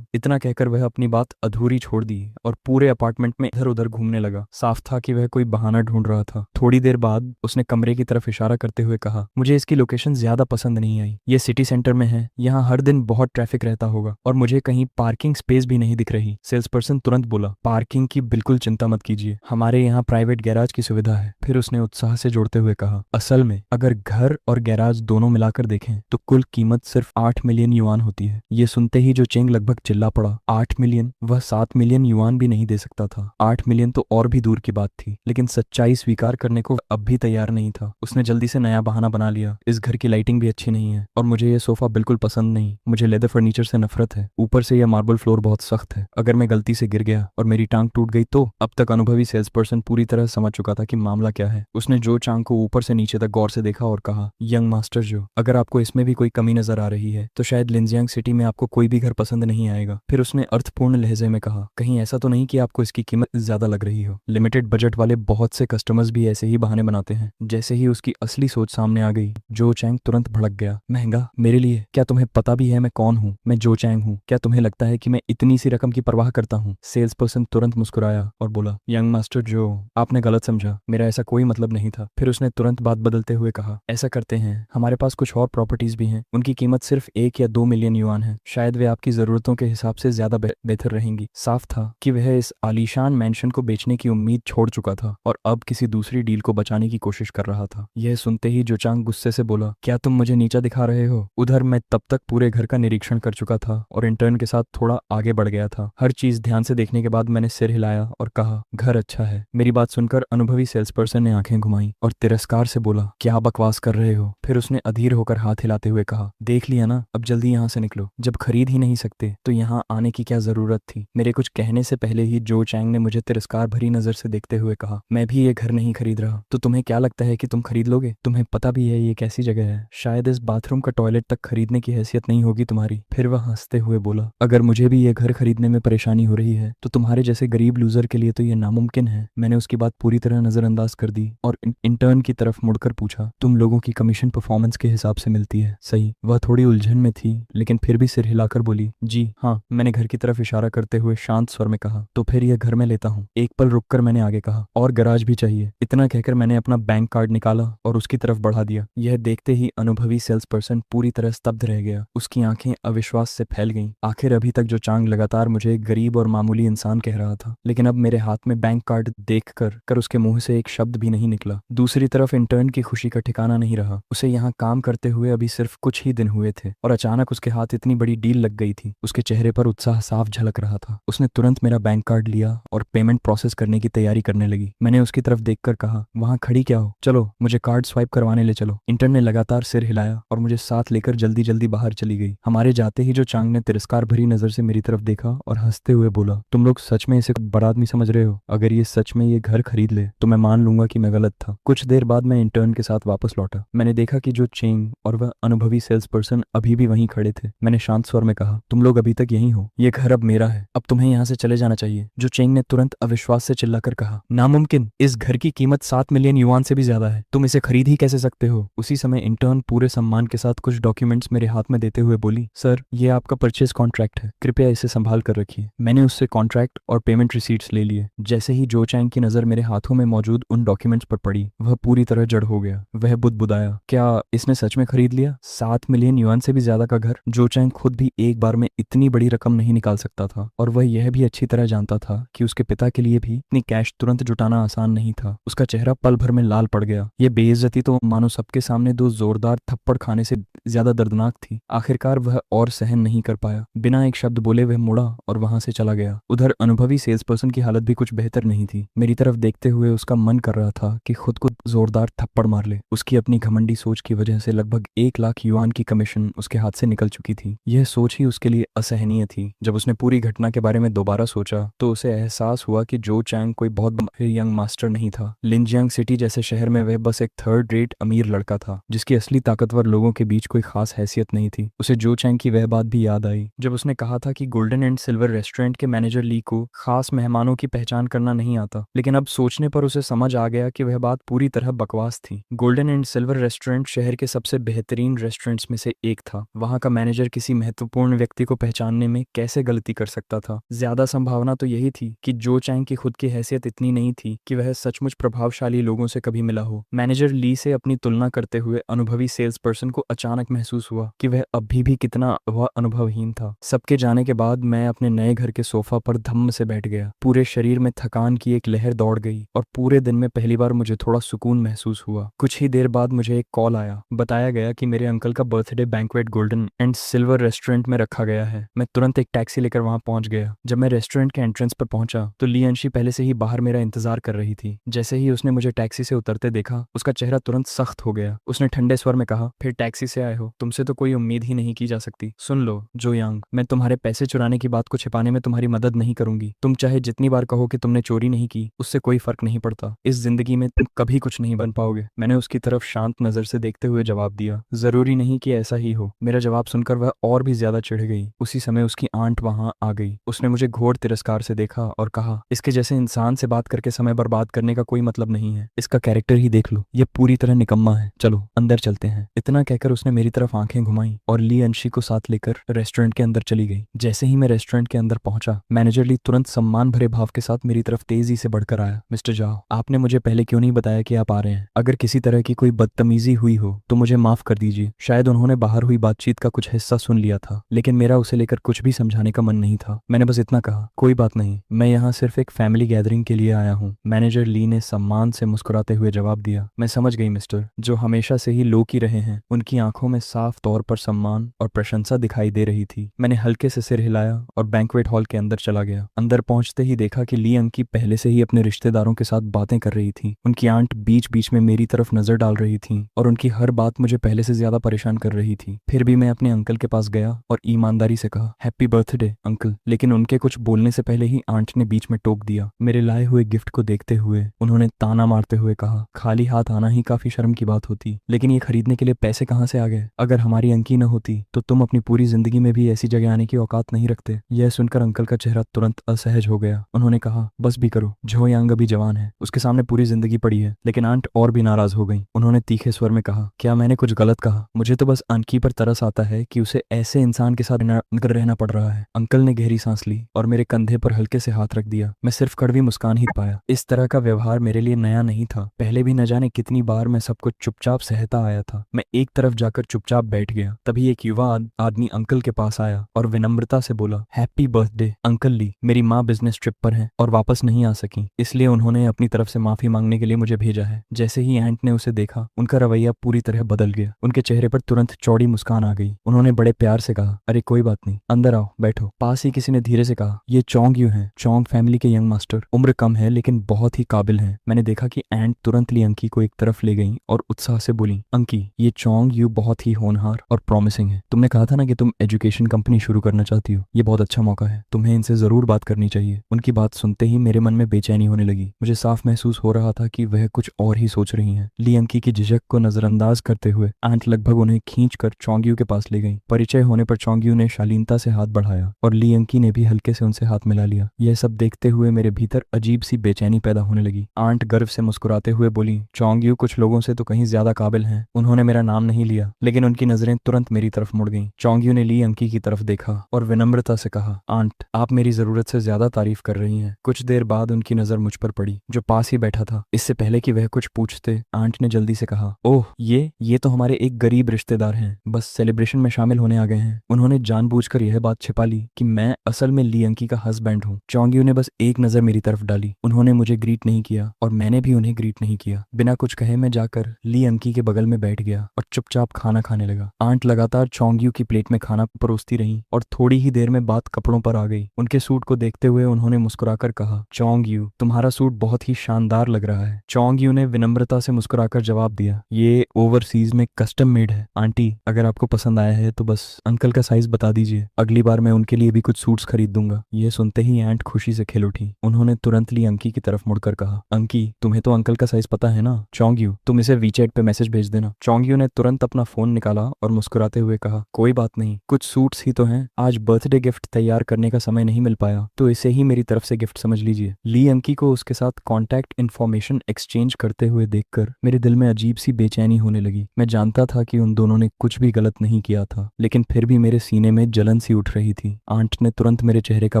इतना कहकर वह अपनी बात अधूरी छोड़ दी और पूरे अपार्टमेंट में इधर उधर घूमने लगा। साफ था कि वह कोई बहाना ढूंढ रहा था। थोड़ी देर बाद उसने कमरे की तरफ इशारा करते हुए कहा, मुझे इसकी लोकेशन ज्यादा पसंद नहीं आई। ये सिटी सेंटर में है, यहाँ हर दिन बहुत ट्रैफिक रहता होगा और मुझे कहीं पार्किंग स्पेस भी नहीं दिख रही। सेल्स पर्सन तुरंत बोला, पार्किंग की बिल्कुल चिंता मत कीजिए, हमारे यहाँ प्राइवेट गैराज की सुविधा है। फिर उसने उत्साह से जोड़ते हुए कहा, असल में अगर घर और गैराज दोनों मिलाकर देखें तो कुल कीमत सिर्फ 8 मिलियन युआन होती है। ये सुनते ही जो चेंग लगभग चिल्ला पड़ा। 8 मिलियन? वह 7 मिलियन युआन भी नहीं दे सकता था। 8 मिलियन तो और भी दूर की बात थी, लेकिन सच्चाई स्वीकार करने को अब भी तैयार नहीं था। उसने जल्दी से नया बहाना बना लिया, इस घर की लाइटिंग भी अच्छी नहीं है और मुझे ये सोफा बिल्कुल पसंद नहीं। मुझे लेदर फर्नीचर से नफरत है। ऊपर से यह मार्बल फ्लोर बहुत सख्त है। अगर मैं गलती से गिर गया और मेरी टांग टूट गई तो? अब तक अनुभवी सेल्स पर्सन पूरी तरह समझ चुका था कि मामला क्या है। उसने जो चांग को ऊपर से नीचे तक गौर से देखा और कहा, यंग मास्टर जो, अगर आपको इसमें भी कोई कमी नजर आ रही है तो शायद लिंजियांग सिटी में आपको कोई भी घर पसंद नहीं आएगा। फिर उसने अर्थपूर्ण लहजे में कहा, कहीं ऐसा तो नहीं कि आपको इसकी कीमत ज्यादा लग रही हो? लिमिटेड बजट वाले बहुत से कस्टमर्स भी ऐसे ही बहाने बनाते हैं। जैसे ही उसकी असली सोच सामने आ गई, जो चैंग तुरंत भड़क गया। महंगा? मेरे लिए? क्या तुम्हें पता भी है मैं कौन हूँ? मैं जो चैंग हूँ। क्या तुम्हें लगता है कि मैं इतनी सी रकम की परवाह करता हूँ? सेल्स पर्सन तुरंत मुस्कुराया और बोला, यंग मास्टर जो, आपने गलत समझा, मेरा ऐसा कोई मतलब नहीं था। फिर उसने तुरंत बात बदलते हुए कहा, ऐसा करते हैं, हमारे पास कुछ और प्रॉपर्टीज भी हैं, उनकी कीमत सिर्फ 1 या 2 मिलियन युआन है। शायद वे आपकी जरूरतों के हिसाब से ज्यादा बेहतर रहेंगी। साफ था कि वह इस आलीशान मैंशन को बेचने की उम्मीद छोड़ चुका था और अब किसी दूसरी डील को बचाने की कोशिश कर रहा था। यह सुनते ही जो चांग गुस्से से बोला, क्या तुम मुझे नीचा दिखा रहे हो? उधर मैं तब तक पूरे घर का निरीक्षण कर चुका था और इंटर्न के साथ थोड़ा आगे बढ़ गया था। हर चीज ध्यान से देखने के बाद मैंने सिर हिलाया और कहा, घर अच्छा है। मेरी बात सुनकर अनुभवी सेल्स पर्सन ने आंखें घुमाई और तिरस्कार से बोला, क्या बकवास कर रहे हो? फिर उसने अधीर होकर हाथ हिलाते हुए कहा, देख लिया ना, अब जल्दी यहाँ से निकलो। जब खरीद ही नहीं सकते तो यहाँ आने की क्या जरूरत थी? मेरे कुछ कहने से पहले ही जो चैंग ने मुझे तिरस्कार भरी नजर से देखते हुए कहा, मैं भी ये घर नहीं खरीद रहा। तो तुम्हें क्या लगता है कि तुम खरीद लोगे? तुम्हें पता भी है ये कैसी जगह है? शायद इस बाथरूम का टॉयलेट तक खरीदने की हैसियत नहीं होगी तुम्हारी। फिर वह हंसते हुए बोला, अगर मुझे भी ये घर खरीदने में परेशानी हो रही है तो तुम्हारे जैसे गरीब लूजर के लिए तो ये नामुमकिन है। मैंने उसकी बात पूरी तरह नजरअंदाज कर दी और इंटर्न की तरफ मुड़कर पूछा, तुम लोगों की कमीशन परफॉर्मेंस के हिसाब से मिलती है, सही? वह थोड़ी उलझन में थी, लेकिन फिर भी सिर हिलाकर बोली, जी हाँ। मैंने घर की तरफ इशारा करते हुए शांत स्वर में कहा, तो फिर यह घर मैं लेता हूँ। एक पल रुककर मैंने आगे कहा, और गराज भी चाहिए। इतना कहकर मैंने अपना बैंक कार्ड निकाला और उसकी तरफ बढ़ा दिया। यह देखते ही अनुभवी सेल्स पर्सन पूरी तरह स्तब्ध रह गया। उसकी आंखें अविश्वास से फैल गईं। आखिर अभी तक जो चांग लगातार मुझे एक गरीब और मामूली इंसान कह रहा था, लेकिन अब मेरे हाथ में बैंक कार्ड देखकर उसके मुंह से एक शब्द भी नहीं निकला। दूसरी तरफ इंटर्न की खुशी का ठिकाना नहीं रहा। उसे यहाँ काम करते हुए अभी सिर्फ कुछ ही दिन हुए थे और अचानक उसके हाथ इतनी बड़ी डील लग गई थी। उसके चेहरे पर उत्साह साफ झलक रहा था। उसने तुरंत मेरा बैंक कार्ड लिया और पेमेंट प्रोसेस करने की तैयारी करने लगी। मैंने उसकी तरफ देखकर कहा, वहां खड़ी क्या हो, चलो मुझे कार्ड स्वाइप करवाने ले चलो। इंटर्न ने लगातार सिर हिलाया और मुझे साथ लेकर जल्दी जल्दी बाहर चली गई। हमारे जाते ही जो चांग ने तिरस्कार भरी नजर से मेरी तरफ देखा और हंसते हुए बोला, तुम लोग सच में इसे बड़ा आदमी समझ रहे हो? अगर ये सच में ये घर खरीद ले तो मैं मान लूंगा कि मैं गलत था। कुछ देर बाद मैं इंटर्न के के साथ वापस लौटा। मैंने देखा कि जो चेंग और वह अनुभवी सेल्स पर्सन अभी भी वहीं खड़े थे। मैंने शांत स्वर में कहा, तुम लोग अभी तक यहीं हो, ये घर अब मेरा है, अब तुम्हें यहाँ से चले जाना चाहिए। जो चेंग ने तुरंत अविश्वास से चिल्लाकर कहा, नामुमकिन, इस घर की कीमत 7 मिलियन युआन से भी ज्यादा है, तुम इसे खरीद ही कैसे सकते हो। उसी समय इंटर्न पूरे सम्मान के साथ कुछ डॉक्यूमेंट्स मेरे हाथ में देते हुए बोली, सर, ये आपका परचेज कॉन्ट्रैक्ट है, कृपया इसे संभाल कर रखिए। मैंने उससे कॉन्ट्रैक्ट और पेमेंट रिसीट्स ले लिए। जैसे ही जो चैंग की नजर मेरे हाथों में मौजूद उन डॉक्यूमेंट्स पर पड़ी, वह पूरी तरह जड़ हो गया। वह बुदबुदाया, क्या इसने सच में खरीद लिया 7 मिलियन युआन से भी ज्यादा का घर? जो चैंग खुद भी एक बार में इतनी बड़ी रकम नहीं निकाल सकता था, और वह यह भी अच्छी तरह जानता था कि उसके पिता के लिए भी इतनी कैश तुरंत जुटाना आसान नहीं था। उसका चेहरा पल भर में लाल पड़ गया। ये बेइज्जती तो मानो सबके सामने 2 जोरदार थप्पड़ खाने से ज्यादा दर्दनाक थी। आखिरकार वह और सहन नहीं कर पाया। बिना एक शब्द बोले वह मुड़ा और वहां से चला गया। उधर अनुभवी सेल्स पर्सन की हालत भी कुछ बेहतर नहीं थी। मेरी तरफ देखते हुए उसका मन कर रहा था कि खुद को जोरदार थप्पड़ मार ले। उसकी अपनी घमंडी सोच की वजह से लगभग 1 लाख युआन की कमीशन उसके हाथ से निकल चुकी थी। यह सोच ही उसके लिए असहनीय थी। जब उसने पूरी घटना के बारे में दोबारा सोचा तो उसे एहसास हुआ कि जो चैंग कोई बहुत यंग मास्टर नहीं था। लिनजियांग सिटी जैसे शहर में वह बस एक थर्ड रेट अमीर लड़का था, जिसकी असली ताकतवर लोगों के बीच कोई खास हैसियत नहीं थी। उसे जो चैंग की वह बात भी याद आई जब उसने कहा था कि गोल्डन एंड सिल्वर रेस्टोरेंट के मैनेजर ली को खास मेहमानों की पहचान करना नहीं आता। लेकिन अब सोचने पर उसे समझ आ गया कि वह बात पूरी तरह बकवास थी। गोल्डन एंड सिल्वर रेस्टोरेंट शहर के सबसे बेहतरीन रेस्टोरेंट्स में से एक था। वहां का मैनेजर किसी महत्वपूर्ण व्यक्ति को पहचानने में कैसे गलती कर सकता था? ज्यादा संभावना तो यही थी कि जो चैंग की खुद की हैसियत इतनी नहीं थी कि वह सचमुच प्रभावशाली लोगों से कभी मिला हो। मैनेजर ली से अपनी तुलना करते हुए अनुभवी सेल्स पर्सन को अचानक महसूस हुआ कि वह अभी भी कितना वह अनुभवहीन था। सबके जाने के बाद मैं अपने नए घर के सोफा पर धम्म से बैठ गया। पूरे शरीर में थकान की एक लहर दौड़ गई और पूरे दिन में पहली बार मुझे थोड़ा सुकून महसूस हुआ। कुछ ही देर बाद मुझे एक कॉल आया। बताया गया कि मेरे अंकल का birthday banquet golden and silver restaurant में रखा गया है। मैं तुरंत एक टैक्सी लेकर वहां पहुंच गया। जब मैं रेस्टोरेंट के एंट्रेंस पर पहुंचा तो ली अंशी पहले से ही बाहर मेरा इंतजार कर रही थी। जैसे ही उसने मुझे टैक्सी से उतरते देखा, उसका चेहरा तुरंत सख्त हो गया। उसने ठंडे स्वर में कहा, फिर टैक्सी से आए हो? तुमसे तो कोई उम्मीद ही नहीं की जा सकती। सुन लो जो यांग, मैं तुम्हारे पैसे चुराने की बात को छिपाने में तुम्हारी मदद नहीं करूंगी। तुम चाहे जितनी बार कहो कि तुमने चोरी नहीं की, उससे कोई फर्क नहीं पड़ता। इस जिंदगी में तुम कभी कुछ नहीं बन पाओगे। मैंने उसकी तरफ शांत नजर से देखते हुए जवाब दिया, जरूरी नहीं कि ऐसा ही हो। मेरा जवाब सुनकर वह और भी ज्यादा चिढ़ गई। उसी समय उसकी आंट वहां आ गई। उसने मुझे घोर तिरस्कार से देखा और कहा, इसके जैसे इंसान से बात करके समय बर्बाद करने का कोई मतलब नहीं है। इसका कैरेक्टर ही देख लो, ये पूरी तरह निकम्मा है। चलो अंदर चलते हैं। इतना कहकर उसने मेरी तरफ आंखें घुमाई और ली अंशी को साथ लेकर रेस्टोरेंट के अंदर चली गई। जैसे ही मैं रेस्टोरेंट के अंदर पहुंचा, मैनेजर ली तुरंत सम्मान भरे भाव के साथ मेरी तरफ तेजी से बढ़कर आया। मिस्टर जाओ, आपने मुझे पहले क्यों नहीं बताया कि आप आ रहे हैं? अगर किसी तरह की कोई बदतमीजी हुई हो तो मुझे माफ कर दीजिए। शायद उन्होंने बाहर हुई बातचीत का कुछ हिस्सा सुन लिया था, लेकिन मेरा उसे लेकर कुछ भी समझाने का मन नहीं था। मैंने बस इतना कहा, कोई बात नहीं, मैं यहाँ सिर्फ एक फैमिली गैदरिंग के लिए आया हूँ। मैनेजर ली ने सम्मान से मुस्कुराते हुए जवाब दिया, मैं समझ गई मिस्टर। जो हमेशा से ही लो की रहे हैं। उनकी आंखों में साफ तौर पर सम्मान और प्रशंसा दिखाई दे रही थी। मैंने हल्के से सिर हिलाया और बैंक्वेट हॉल के अंदर चला गया। अंदर पहुंचते ही देखा कि ली अंकी पहले से ही अपने रिश्तेदारों के साथ बातें कर रही थी। उनकी आंट बीच बीच में मेरी तरफ नजर डाल रही थी और उनकी हर बात मुझे पहले से ज्यादा परेशान कर रही थी। फिर भी मैं अपने अंकल के पास गया और ईमानदारी से कहा, हैप्पी बर्थडे अंकल। लेकिन उनके कुछ बोलने से पहले ही आंट ने बीच में टोक दिया। मेरे लाए हुए गिफ्ट को देखते हुए उन्होंने ताना मारते हुए कहा, खाली हाथ आना ही काफी शर्म की बात होती, लेकिन ये खरीदने के लिए पैसे कहाँ से आ गए? अगर हमारी अंकी न होती तो तुम अपनी पूरी जिंदगी में भी ऐसी जगह आने की औकात नहीं रखते। यह सुनकर अंकल का चेहरा तुरंत असहज हो गया। उन्होंने कहा, बस भी करो, जो यांग अभी जवान है, उसके सामने पूरी जिंदगी पड़ी है। लेकिन आंट और भी नाराज हो गई। उन्होंने तीखे स्वर में कहा, क्या मैंने कुछ गलत कहा? मुझे तो बस अंकी पर तरस आता है कि उसे ऐसे इंसान के साथ रहना पड़ रहा है। अंकल ने गहरी सांस ली और मेरे कंधे पर हल्के से हाथ रख दिया। मैं सिर्फ कड़वी मुस्कान ही पाया। इस तरह का व्यवहार मेरे लिए नया नहीं था। पहले भी न जाने कितनी बार मैं सब कुछ चुपचाप सहता आया था। मैं एक तरफ जाकर चुपचाप बैठ गया। तभी एक युवा आदमी अंकल के पास आया और विनम्रता से बोला, हैप्पी बर्थडे अंकल ली। मेरी माँ बिजनेस ट्रिप पर है और वापस नहीं आ सकी, इसलिए उन्होंने अपनी तरफ से माफी मांगने के लिए मुझे भेजा है। जैसे ही एंट ने उसे देखा, उनका रवैया पूरी तरह बदल गया। उनके चेहरे पर तुरंत चौड़ी मुस्कान आ गई। उन्होंने बड़े प्यार से कहा, अरे कोई बात नहीं, अंदर आओ, बैठो। पास ही किसी ने धीरे से कहा, ये चोंग यू हैं, चोंग फैमिली के यंग मास्टर। उम्र कम है लेकिन बहुत ही काबिल हैं। मैंने देखा कि एंट तुरंत ली अंकी को एक तरफ ले गई और उत्साह से बोली, अंकी, ये चोंग यू बहुत ही होनहार और प्रॉमिसिंग है। तुमने कहा था ना कि तुम एजुकेशन कंपनी शुरू करना चाहती हो। ये बहुत अच्छा मौका है, तुम्हें इनसे जरूर बात करनी चाहिए। उनकी बात सुनते ही मेरे मन में बेचैनी होने लगी। मुझे साफ महसूस हो रहा था कि वह कुछ और ही सोच रही हैं। हैं। ली अंकी की झिझक को नजरअंदाज करते हुए आंट लगभग उन्हें खींचकर चोंग्यू के पास ले गई। परिचय होने पर चोंग्यू ने शालीनता से हाथ बढ़ाया और ली अंकी ने भी हल्के से उनसे हाथ मिला लिया। यह सब देखते हुए मेरे भीतर अजीब सी बेचैनी पैदा होने लगी। आंट गर्व से मुस्कुराते हुए बोली, चोंग्यू कुछ लोगों से तो कहीं ज्यादा काबिल हैं। उन्होंने मेरा नाम नहीं लिया, लेकिन उनकी नजरें तुरंत मेरी तरफ मुड़ गईं। चोंग्यू ने ली अंकी की तरफ देखा और विनम्रता से कहा, आंट आप मेरी जरूरत से ज्यादा तारीफ कर रही हैं। कुछ देर बाद उनकी नजर मुझ पर पड़ी, जो पास ही बैठा था। इससे पहले कि वह कुछ पूछते, आंट ने जल्दी से कहा, ओह ये तो हमारे एक गरीब रिश्तेदार हैं, बस सेलिब्रेशन में शामिल होने आ गए हैं। उन्होंने जानबूझकर यह बात छिपा ली कि मैं असल में ली अंकी का हस्बैंड हूँ। चोंग्यू ने बस एक नजर मेरी तरफ डाली। उन्होंने मुझे ग्रीट नहीं किया और मैंने भी उन्हें ग्रीट नहीं किया। बिना कुछ कहे मैं जाकर ली अंकी के बगल में बैठ गया और चुपचाप खाना खाने लगा। आंट लगातार चोंग्यू की प्लेट में खाना परोसती रही और थोड़ी ही देर में बात कपड़ों पर आ गई। उनके सूट को देखते हुए उन्होंने मुस्कुराकर कहा, चोंग्यू तुम्हारा सूट बहुत ही शानदार लग रहा है। चोंग्यू ने विनम्रता से मुस्कुराकर जवाब दिया, ये ओवरसीज में कस्टम मेड है। आंटी अगर आपको पसंद आया है तो बस अंकल का साइज बता दीजिए, अगली बार मैं उनके लिए भी कुछ सूट्स खरीद दूंगा। ये सुनते ही आंट खुशी से खिल उठी। उन्होंने तुरंत ली अंकी की तरफ मुड़कर कहा, अंकी तुम्हें तो अंकल का साइज पता है ना। चोंग्यू तुम इसे वीचैट पे मैसेज भेज देना। चोंग्यू ने तुरंत अपना फोन निकाला और मुस्कुराते हुए कहा, कोई बात नहीं, कुछ सूट्स ही तो हैं। आज बर्थडे गिफ्ट तैयार करने का समय नहीं मिल पाया, तो इसे ही मेरी तरफ से गिफ्ट समझ लीजिए। ली अंकी को उसके साथ कॉन्टैक्ट इन्फॉर्मेशन एक्सचेंज करते हुए देखकर मेरे दिल में अजीब सी बेचैनी होने लगी। मैं जानता था कि उन दोनों ने कुछ भी गलत नहीं किया था, लेकिन फिर भी मेरे सीने में जलन सी उठ रही थी। आंट ने तुरंत मेरे चेहरे का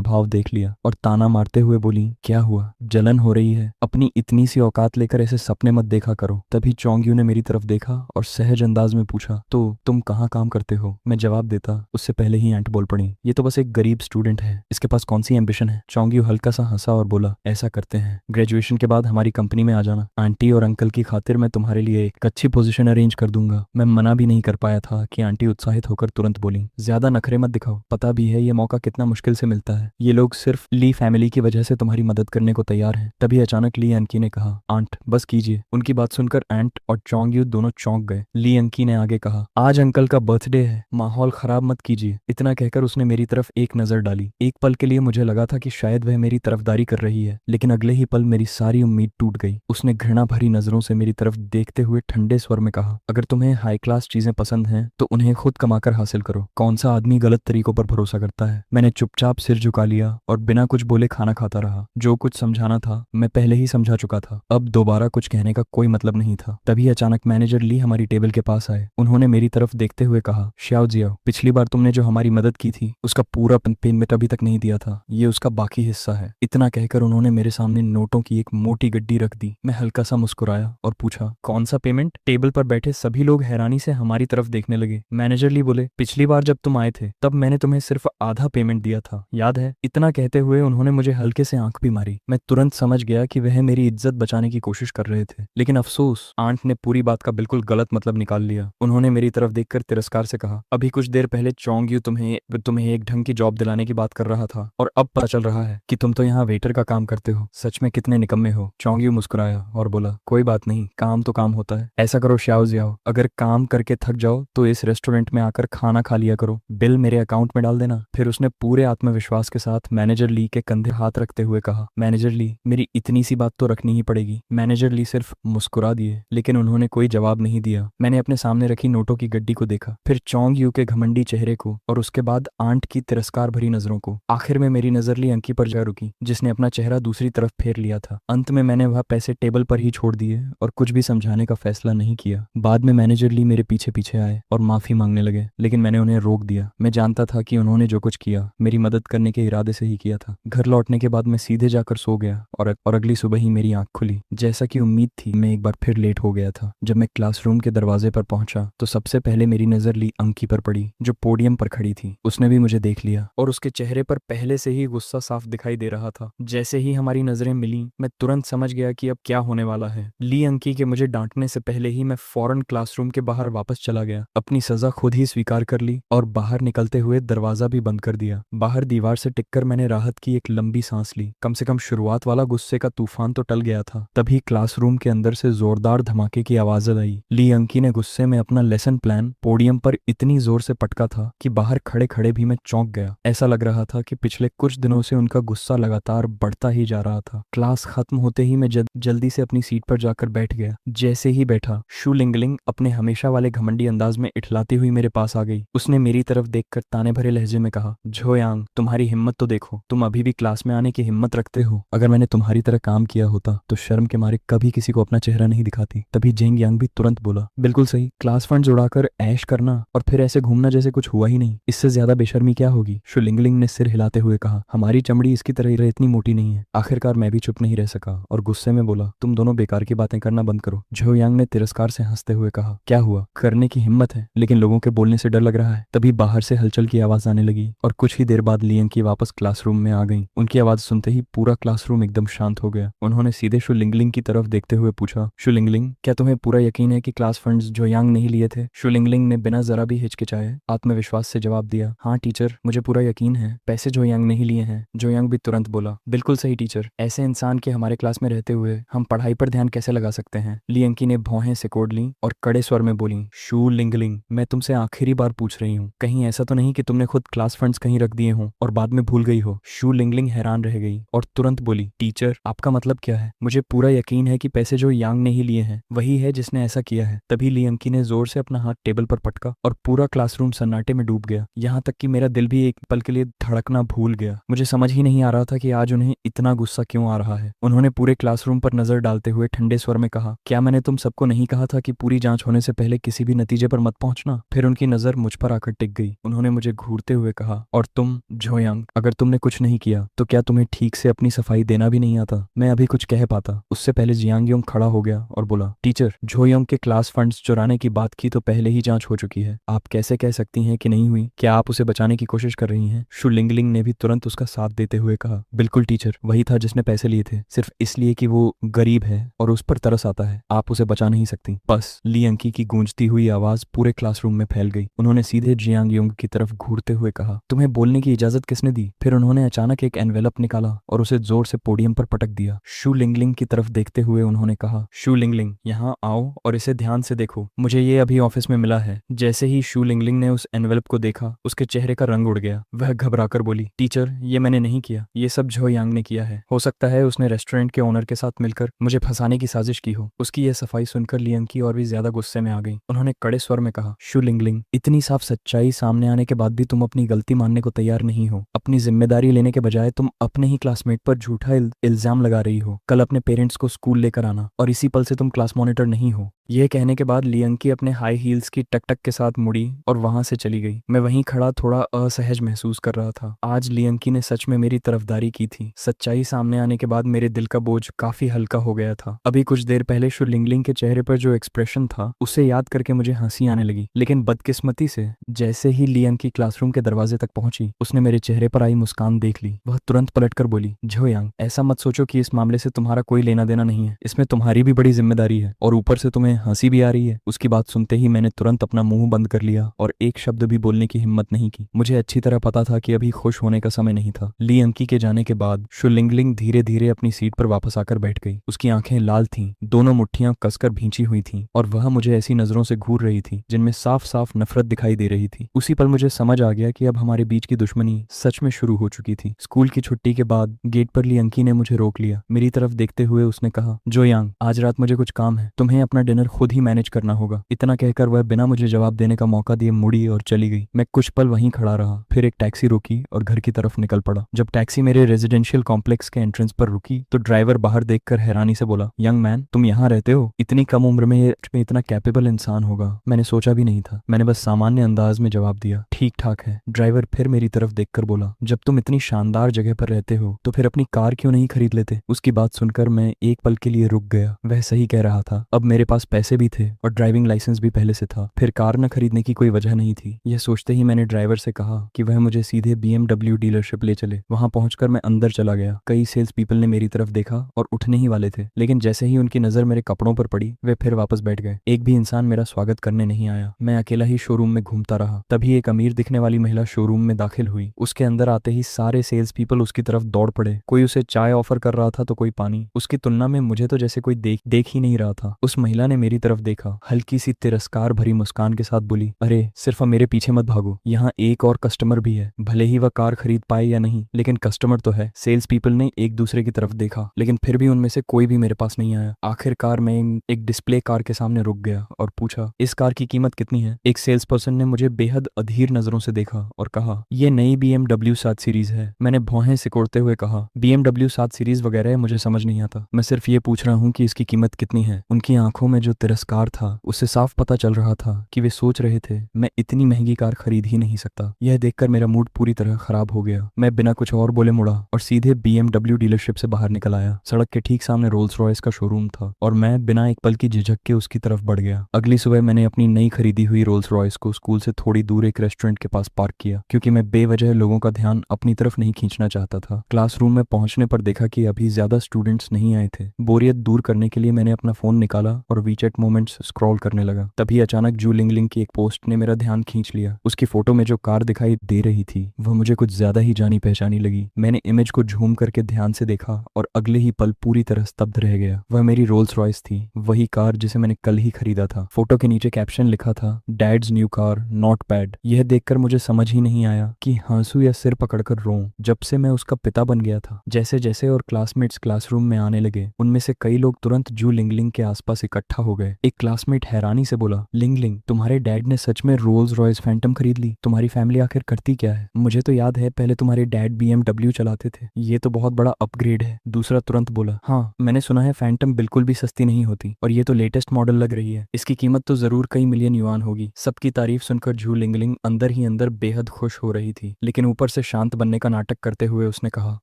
भाव देख लिया और ताना मारते हुए बोली, क्या हुआ, जलन हो रही है? अपनी इतनी सी औकात लेकर ऐसे सपने मत देखा करो। तभी चोंग्यू ने मेरी तरफ देखा और सहज अंदाज में पूछा, तो तुम कहाँ काम करते हो? मैं जवाब देता उससे पहले ही आंट बोल पड़ी, ये तो बस एक गरीब स्टूडेंट है, इसके पास कौन सी एम्बिशन है। चोंग्यू हल्का सा हंसा और बोला, ऐसा करते हैं, ग्रेजुएशन के बाद हमारी कंपनी में आ जाना। आंटी और अंकल की खातिर मैं तुम्हारे लिए एक अच्छी पोजीशन अरेंज कर दूंगा। मैं मना भी नहीं कर पाया था कि आंटी उत्साहित होकर तुरंत बोली, ज्यादा नखरे मत दिखाओ, पता भी है ये मौका कितना मुश्किल से मिलता है। ये लोग सिर्फ ली फैमिली की वजह से तुम्हारी मदद करने को तैयार हैं। तभी अचानक ली अंकी ने कहा, आंट बस कीजिए। उनकी बात सुनकर आंट और चोंग्यू दोनों चौंक गए। ली अंकी ने आगे कहा, आज अंकल का बर्थडे है, माहौल खराब मत कीजिए। इतना कहकर उसने मेरी तरफ एक नजर डाली। एक पल के लिए मुझे लगा था कि शायद वह मेरी तरफदारी कर रही है, लेकिन अगले ही पल मेरी सारी उम्मीद टूट गई। उसने घृणा भरी नजरों से मेरी तरफ देखते हुए ठंडे स्वर में कहा, अगर तुम्हें हाई क्लास चीजें पसंद हैं तो उन्हें खुद कमाकर हासिल करो। कौन सा आदमी गलत तरीकों पर भरोसा करता है? मैंने चुपचाप सिर झुका लिया और बिना कुछ बोले खाना खाता रहा। जो कुछ समझाना था मैं पहले ही समझा चुका था, अब दोबारा कुछ कहने का कोई मतलब नहीं था। तभी अचानक मैनेजर ली हमारी टेबल के पास आए। उन्होंने मेरी तरफ देखते हुए कहा, श्याओ जियाओ, पिछली बार तुमने जो हमारी मदद की थी उसका पूरा पेमेंट अभी तक नहीं दिया था, ये उसका बाकी हिस्सा है। इतना कहकर उन्होंने मेरे सामने नोटों की एक मोटी गड्डी रख दी। मैं हल्का सा मुस्कुराया और पूछा, कौन सा पेमेंट? टेबल पर बैठे सभी लोग हैरानी से हमारी तरफ देखने लगे। मैनेजर ली बोले, पिछली बार जब तुम आए थे तब मैंने तुम्हें सिर्फ आधा पेमेंट दिया था, याद है? इतना कहते हुए उन्होंने मुझे हल्के से आंख भी मारी। मैं तुरंत समझ गया कि वह मेरी इज्जत बचाने की कोशिश कर रहे थे, लेकिन अफसोस आंट ने पूरी बात का बिल्कुल गलत मतलब निकाल लिया। उन्होंने मेरी तरफ देखकर तिरस्कार से कहा, अभी कुछ देर पहले चोंग्यू तुम्हें एक ढंग की जॉब दिलाने की बात कर रहा था और अब पता चल रहा है कि तुम तो यहाँ वेटर का काम करते हो। सच में कितने निकम्मे हो। चोंग्यू मुस्कुराया और बोला, कोई बात नहीं, काम तो काम होता है। ऐसा करो श्याओ जियाओ, अगर काम करके थक जाओ तो इस रेस्टोरेंट में आकर खाना खा लिया करो, बिल मेरे अकाउंट में डाल देना। फिर उसने पूरे आत्मविश्वास के साथ मैनेजर ली के कंधे हाथ रखते हुए कहा, मैनेजर ली, मेरी इतनी सी बात तो रखनी ही पड़ेगी। मैनेजर ली सिर्फ मुस्कुरा दिए, लेकिन उन्होंने कोई जवाब नहीं दिया। मैंने अपने सामने रखी नोटों की गड्डी को देखा, फिर चोंग्यू के घमंडी चेहरे को और उसके बाद आंट की तिरस्कार भरी नजरों को। आखिर में मेरी नजर ली अंकी पर जा रुकी, जिसने अपना चेहरा दूसरी तरफ फेर लिया था। अंत में मैंने वह पैसे टेबल पर ही छोड़ दिए और कुछ भी समझाने का फैसला नहीं किया। बाद में मैनेजर ली मेरे पीछे पीछे आए और माफी मांगने लगे, लेकिन मैंने उन्हें रोक दिया। मैं जानता था कि उन्होंने जो कुछ किया मेरी मदद करने के इरादे से ही किया था। घर लौटने के बाद मैं सीधे जाकर सो गया और अगली सुबह ही मेरी आंख खुली। जैसा कि उम्मीद थी, मैं एक बार फिर लेट हो गया था। जब मैं क्लासरूम के दरवाजे पर पहुंचा तो सबसे पहले मेरी नजर ली अंकी पर पड़ी, जो पोडियम पर खड़ी थी। उसने भी मुझे देख लिया और उसके चेहरे पर पहले से ही गुस्सा साफ दिखाई दे रहा था। जैसे ही हमारी नजरें मिली, मैं तुरंत समझ गया कि अब क्या होने वाला है। ली अंकी के मुझे डांटने से पहले ही मैं फौरन क्लासरूम के बाहर वापस चला गया। अपनी सजा खुद ही स्वीकार कर ली और बाहर निकलते हुए दरवाजा भी बंद कर दिया। बाहर दीवार से टिककर मैंने राहत की एक लंबी सांस ली। कम से कम शुरुआत वाला गुस्से का तूफान तो टल गया था। तभी क्लासरूम के अंदर से जोरदार धमाके की आवाज आई। ली अंकी ने गुस्से में अपना लेसन प्लान पोडियम पर इतनी जोर से पटका था कि बाहर खड़े खड़े भी मैं चौंक गया। ऐसा लग रहा था कि पिछले कुछ दिनों से उनका गुस्सा लगातार बढ़ता ही जा रहा था। क्लास खत्म होते ही मैं जल्दी से अपनी सीट पर जाकर बैठ बैठ गया। जैसे ही बैठा, शू लिंगलिंग अपने हमेशा वाले घमंडी अंदाज में इठलाती हुई मेरे पास आ गई। उसने मेरी तरफ देखकर ताने भरे लहजे में कहा, झोयांग, तुम्हारी हिम्मत तो देखो, तुम अभी भी क्लास में आने की हिम्मत रखते हो। अगर मैंने तुम्हारी तरह काम किया होता तो शर्म के मारे कभी किसी को अपना चेहरा नहीं दिखाती। तभी जेंग यांग भी तुरंत बोला, बिल्कुल सही, क्लास फंड उड़ाकर ऐश करना और फिर ऐसे घूमना जैसे कुछ हुआ ही नहीं, इससे ज्यादा बेशर्मी क्या होगी। शू लिंगलिंग ने सिर हिलाते हुए कहा, हमारी चमड़ी इसकी तरह इतनी मोटी नहीं है। आखिरकार मैं भी चुप नहीं रह सका और गुस्से में बोला, तुम दोनों बेकार की बातें करना बंद करो। झोयांग ने तिरस्कार से हंसते हुए कहा, क्या हुआ, करने की हिम्मत है, लेकिन लोगों के बोलने से डर लग रहा है। तभी बाहर से हलचल की आवाज आने लगी और कुछ ही देर बाद लियांग की वापस क्लासरूम में आ गई। उनकी आवाज सुनते ही पूरा क्लासरूम एकदम शांत हो गया। उन्होंने सीधे शू लिंगलिंग की तरफ देखते हुए पूछा, शू लिंगलिंग, क्या तुम्हें पूरा यकीन है कि क्लास फंड्स झोयांग नहीं लिए थे? शू लिंगलिंग ने बिना जरा भी हिचकिचाए आत्मविश्वास से जवाब दिया, हाँ टीचर, मुझे पूरा यकीन है, पैसे झोयांग नहीं लिए हैं। झोयांग भी तुरंत बोला, बिल्कुल सही टीचर, ऐसे इंसान के हमारे क्लास में रहते हुए हम पढ़ाई पर ध्यान कैसे लगा सकते हैं? लियांकी ने भौहें सिकोड़ ली और कड़े स्वर में बोली, शू लिंगलिंग, मैं तुमसे आखिरी बार पूछ रही हूँ, कहीं ऐसा तो नहीं कि तुमने खुद क्लास फंड्स कहीं रख दिए हों और बाद में भूल गई हो? शू लिंगलिंग हैरान रह गई और तुरंत बोली, टीचर, आपका मतलब क्या है? मुझे पूरा यकीन है कि पैसे जो यांग ने ही लिए हैं वही है जिसने ऐसा किया है। तभी लियांकी ने जोर से अपना हाथ टेबल पर पटका और पूरा क्लासरूम सन्नाटे में डूब गया। यहाँ तक कि मेरा दिल भी एक पल के लिए धड़कना भूल गया। मुझे समझ ही नहीं आ रहा था कि आज उन्हें इतना गुस्सा क्यों आ रहा है। उन्होंने पूरे क्लासरूम पर नजर डालते हुए ठंडे स्वर में कहा, क्या मैंने तुम सबको नहीं कहा था कि पूरी जांच होने से पहले किसी भी नतीजे पर मत पहुंचना? फिर उनकी नजर मुझ पर आकर टिक गई। उन्होंने मुझे घूरते हुए कहा, और तुम झोयांग, अगर तुमने कुछ नहीं किया तो क्या तुम्हें ठीक से अपनी सफाई देना भी नहीं आता? मैं अभी कुछ कह पाता, उससे पहले जियांग योंग खड़ा हो गया और बोला, टीचर, झोयांग के क्लास फंड्स चुराने की बात की तो पहले ही जांच हो चुकी है, आप कैसे कह सकती हैं कि नहीं हुई? क्या आप उसे बचाने की कोशिश कर रही हैं? शू लिंगलिंग ने भी तुरंत उसका साथ देते हुए कहा, बिल्कुल टीचर, वही था जिसने पैसे लिए थे, सिर्फ इसलिए कि वो गरीब है और उस पर तरस आता है, आप उसे बचा नहीं सकती। बस। लियांकी की गूंजती हुई आवाज पूरे क्लासरूम में फैल गई। उन्होंने सीधे जियांग योंग की तरफ घूरते हुए कहा, तुम्हें बोलने की इजाजत किसने दी? फिर उन्होंने अचानक एक एनवेलप निकाला और उसे जोर से पोडियम पर पटक दिया। शू लिंगलिंग की तरफ देखते हुए उन्होंने कहा, शू लिंगलिंग, यहाँ आओ और इसे ध्यान से देखो, मुझे ये अभी ऑफिस में मिला है। जैसे ही शू लिंगलिंग ने उस एनवेलप को देखा, उसके चेहरे का रंग उड़ गया। वह घबराकर बोली, टीचर, ये मैंने नहीं किया, ये सब झोयांग ने किया है। हो सकता है उसने रेस्टोरेंट के ओनर के साथ मिलकर मुझे फंसाने की साजिश की हो। उसकी यह सफाई सुनकर लियांकी और भी ज्यादा गुस्से में आ गई। उन्होंने कड़े स्वर में कहा, शू लिंगलिंग, इतनी साफ सच्चाई सामने आने के बाद भी तुम अपनी गलती मानने को तैयार नहीं हो। अपनी जिम्मेदारी लेने के बजाय तुम अपने ही क्लासमेट पर झूठा इल्जाम लगा रही हो। कल अपने पेरेंट्स को स्कूल लेकर आना, और इसी पल से तुम क्लास मॉनिटर नहीं हो। यह कहने के बाद लियांकी अपने हाई हील्स की टक टक के साथ मुड़ी और वहां से चली गई। मैं वहीं खड़ा थोड़ा असहज महसूस कर रहा था। आज लियांकी ने सच में मेरी तरफदारी की थी। सच्चाई सामने आने के बाद मेरे दिल का बोझ काफी हल्का हो गया था। अभी कुछ देर पहले शू लिंगलिंग के चेहरे पर जो एक्सप्रेशन था, उसे याद करके मुझे हंसी आने लगी। लेकिन बदकिस्मती से जैसे ही लियांकी क्लासरूम के दरवाजे तक पहुंची, उसने मेरे चेहरे पर आई मुस्कान देख ली। वह तुरंत पलटकर बोली, झोयांग, ऐसा मत सोचो कि इस मामले से तुम्हारा कोई लेना देना नहीं है। इसमें तुम्हारी भी बड़ी जिम्मेदारी है और ऊपर से तुम्हें हंसी भी आ रही है। उसकी बात सुनते ही मैंने तुरंत अपना मुंह बंद कर लिया और एक शब्द भी बोलने की हिम्मत नहीं की। मुझे अच्छी तरह पता था कि अभी खुश होने का समय नहीं था। लियांकी के जाने के बाद शू लिंगलिंग धीरे धीरे अपनी सीट पर वापस आकर बैठ गई। उसकी आंखें लाल थीं, दोनों मुट्ठियां कसकर भींची हुई थीं और वह मुझे ऐसी नजरों से घूर रही थी जिनमें साफ साफ नफरत दिखाई दे रही थी। उसी पल मुझे समझ आ गया कि अब हमारे बीच की दुश्मनी सच में शुरू हो चुकी थी। स्कूल की छुट्टी के बाद गेट पर लियांकी ने मुझे रोक लिया। मेरी तरफ देखते हुए उसने कहा, झोयांग, आज रात मुझे कुछ काम है, तुम्हें अपना डिनर खुद ही मैनेज करना होगा। इतना कहकर वह बिना मुझे जवाब देने का मौका दिए मुड़ी और चली गई। मैं कुछ पल वहीं खड़ा रहा, फिर एक टैक्सी रोकी और घर की तरफ निकल पड़ा। जब टैक्सी मेरे रेजिडेंशियल कॉम्प्लेक्स के एंट्रेंस पर रुकी तो ड्राइवर बाहर देखकर हैरानी से बोला, यंग मैन, तुम यहाँ रहते हो? इतनी कम उम्र में ये इतना कैपेबल इंसान होगा मैंने सोचा भी नहीं था। मैंने बस सामान्य अंदाज में जवाब दिया, ठीक ठाक है। ड्राइवर फिर मेरी तरफ देखकर बोला, जब तुम इतनी शानदार जगह पर रहते हो तो फिर अपनी कार क्यों नहीं खरीद लेते? उसकी बात सुनकर मैं एक पल के लिए रुक गया। वह सही कह रहा था। अब मेरे पास पैसे भी थे और ड्राइविंग लाइसेंस भी पहले से था, फिर कार न खरीदने की कोई वजह नहीं थी। यह सोचते ही मैंने ड्राइवर से कहा कि वह मुझे सीधे BMW डीलरशिप ले चले। वहां पहुंचकर मैं अंदर चला गया। कई सेल्स पीपल ने मेरी तरफ देखा और उठने ही वाले थे, लेकिन जैसे ही उनकी नजर मेरे कपड़ों पर पड़ी वे फिर वापस बैठ गए। एक भी इंसान मेरा स्वागत करने नहीं आया। मैं अकेला ही शोरूम में घूमता रहा। तभी एक अमीर दिखने वाली महिला शोरूम में दाखिल हुई। उसके अंदर आते ही सारे सेल्स पीपल उसकी तरफ दौड़ पड़े। कोई उसे चाय ऑफर कर रहा था तो कोई पानी। उसकी तुलना में मुझे तो जैसे कोई देख ही नहीं रहा था। उस महिला ने मेरी तरफ देखा, हल्की सी तिरस्कार भरी मुस्कान के साथ बोली, अरे सिर्फ अब मेरे पीछे मत भागो, यहाँ एक और कस्टमर भी है, भले ही वह कार खरीद पाए या नहीं, लेकिन कस्टमर तो है। सेल्स पीपल ने एक दूसरे की तरफ देखा, लेकिन फिर भी उनमें से कोई भी मेरे पास नहीं आया। आखिरकार मैं एक डिस्प्ले कार के सामने रुक गया और पूछा, इस कार की कीमत कितनी है? एक सेल्स पर्सन ने मुझे बेहद अधीर नजरों से देखा और कहा, ये नई BMW 7 सीरीज है। मैंने भौहें सिकोड़ते हुए कहा, BMW 7 सीरीज वगैरह मुझे समझ नहीं आता, मैं सिर्फ ये पूछ रहा हूँ कि इसकी कीमत कितनी है। उनकी आंखों में जो तिरस्कार था उससे साफ पता चल रहा था कि वे सोच रहे थे मैं इतनी महंगी कार खरीद ही नहीं सकता। यह देखकर मेरा मूड पूरी तरह खराब हो गया। मैं बिना कुछ और बोले मुड़ा और सीधे BMW डीलरशिप से बाहर निकल आया। सड़क के ठीक सामने रोल्स रॉयस का शोरूम था और मैं बिना एक पल की झिझक के उसकी तरफ बढ़ गया। अगली सुबह मैंने अपनी नई खरीदी हुई रोल्स रॉयस को स्कूल से थोड़ी दूर एक रेस्टोरेंट के पास पार्क किया, क्योंकि मैं बेवजह लोगों का ध्यान अपनी तरफ नहीं खींचना चाहता था। क्लासरूम में पहुंचने पर देखा कि अभी ज्यादा स्टूडेंट्स नहीं आए थे। बोरियत दूर करने के लिए मैंने अपना फोन निकाला और वीचैट मोमेंट्स स्क्रॉल करने लगा। तभी अचानक जू लिंगलिंग की एक पोस्ट ने मेरा ध्यान खींच लिया। उसकी फोटो में जो कार दिखाई दे रही थी वह मुझे कुछ ज्यादा ही जानी पहचानी लगी। मैंने इमेज को झूम करके ध्यान से देखा और अगले ही पल पूरी तरह स्तब्ध रह गया। वह मेरी रोल्स रॉयस थी, वही कार जिसे मैंने कल ही खरीदा था। फोटो के नीचे कैप्शन लिखा था, dad's new car not bad. यह देखकर मुझे समझ ही नहीं आया कि हंसू या सिर पकड़कर रोऊं। जब से मैं उसका पिता बन गया था। जैसे जैसे और क्लासमेट्स क्लासरूम में आने लगे, उनमें से कई लोग तुरंत जू लिंगलिंग के आसपास इकट्ठा हो गए। एक क्लासमेट हैरानी से बोला, लिंगलिंग, तुम्हारे डैड ने सच में रोल्स रॉयस फैंटम खरीद ली? तुम्हारी फैमिली आखिर करती क्या है? मुझे तो याद है पहले तुम्हारे डैड BMW चलाते थे, ये तो बहुत बड़ा अपग्रेड है। दूसरा तुरंत बोला, हाँ मैंने सुना है फैंटम बिल्कुल भी सस्ती नहीं होती और ये तो लेटेस्ट मॉडल लग रही है, इसकी कीमत तो जरूर कई मिलियन युआन होगी। सबकी तारीफ सुनकर जू लिंगलिंग अंदर ही अंदर बेहद खुश हो रही थी, लेकिन ऊपर से शांत बनने का नाटक करते हुए उसने कहा,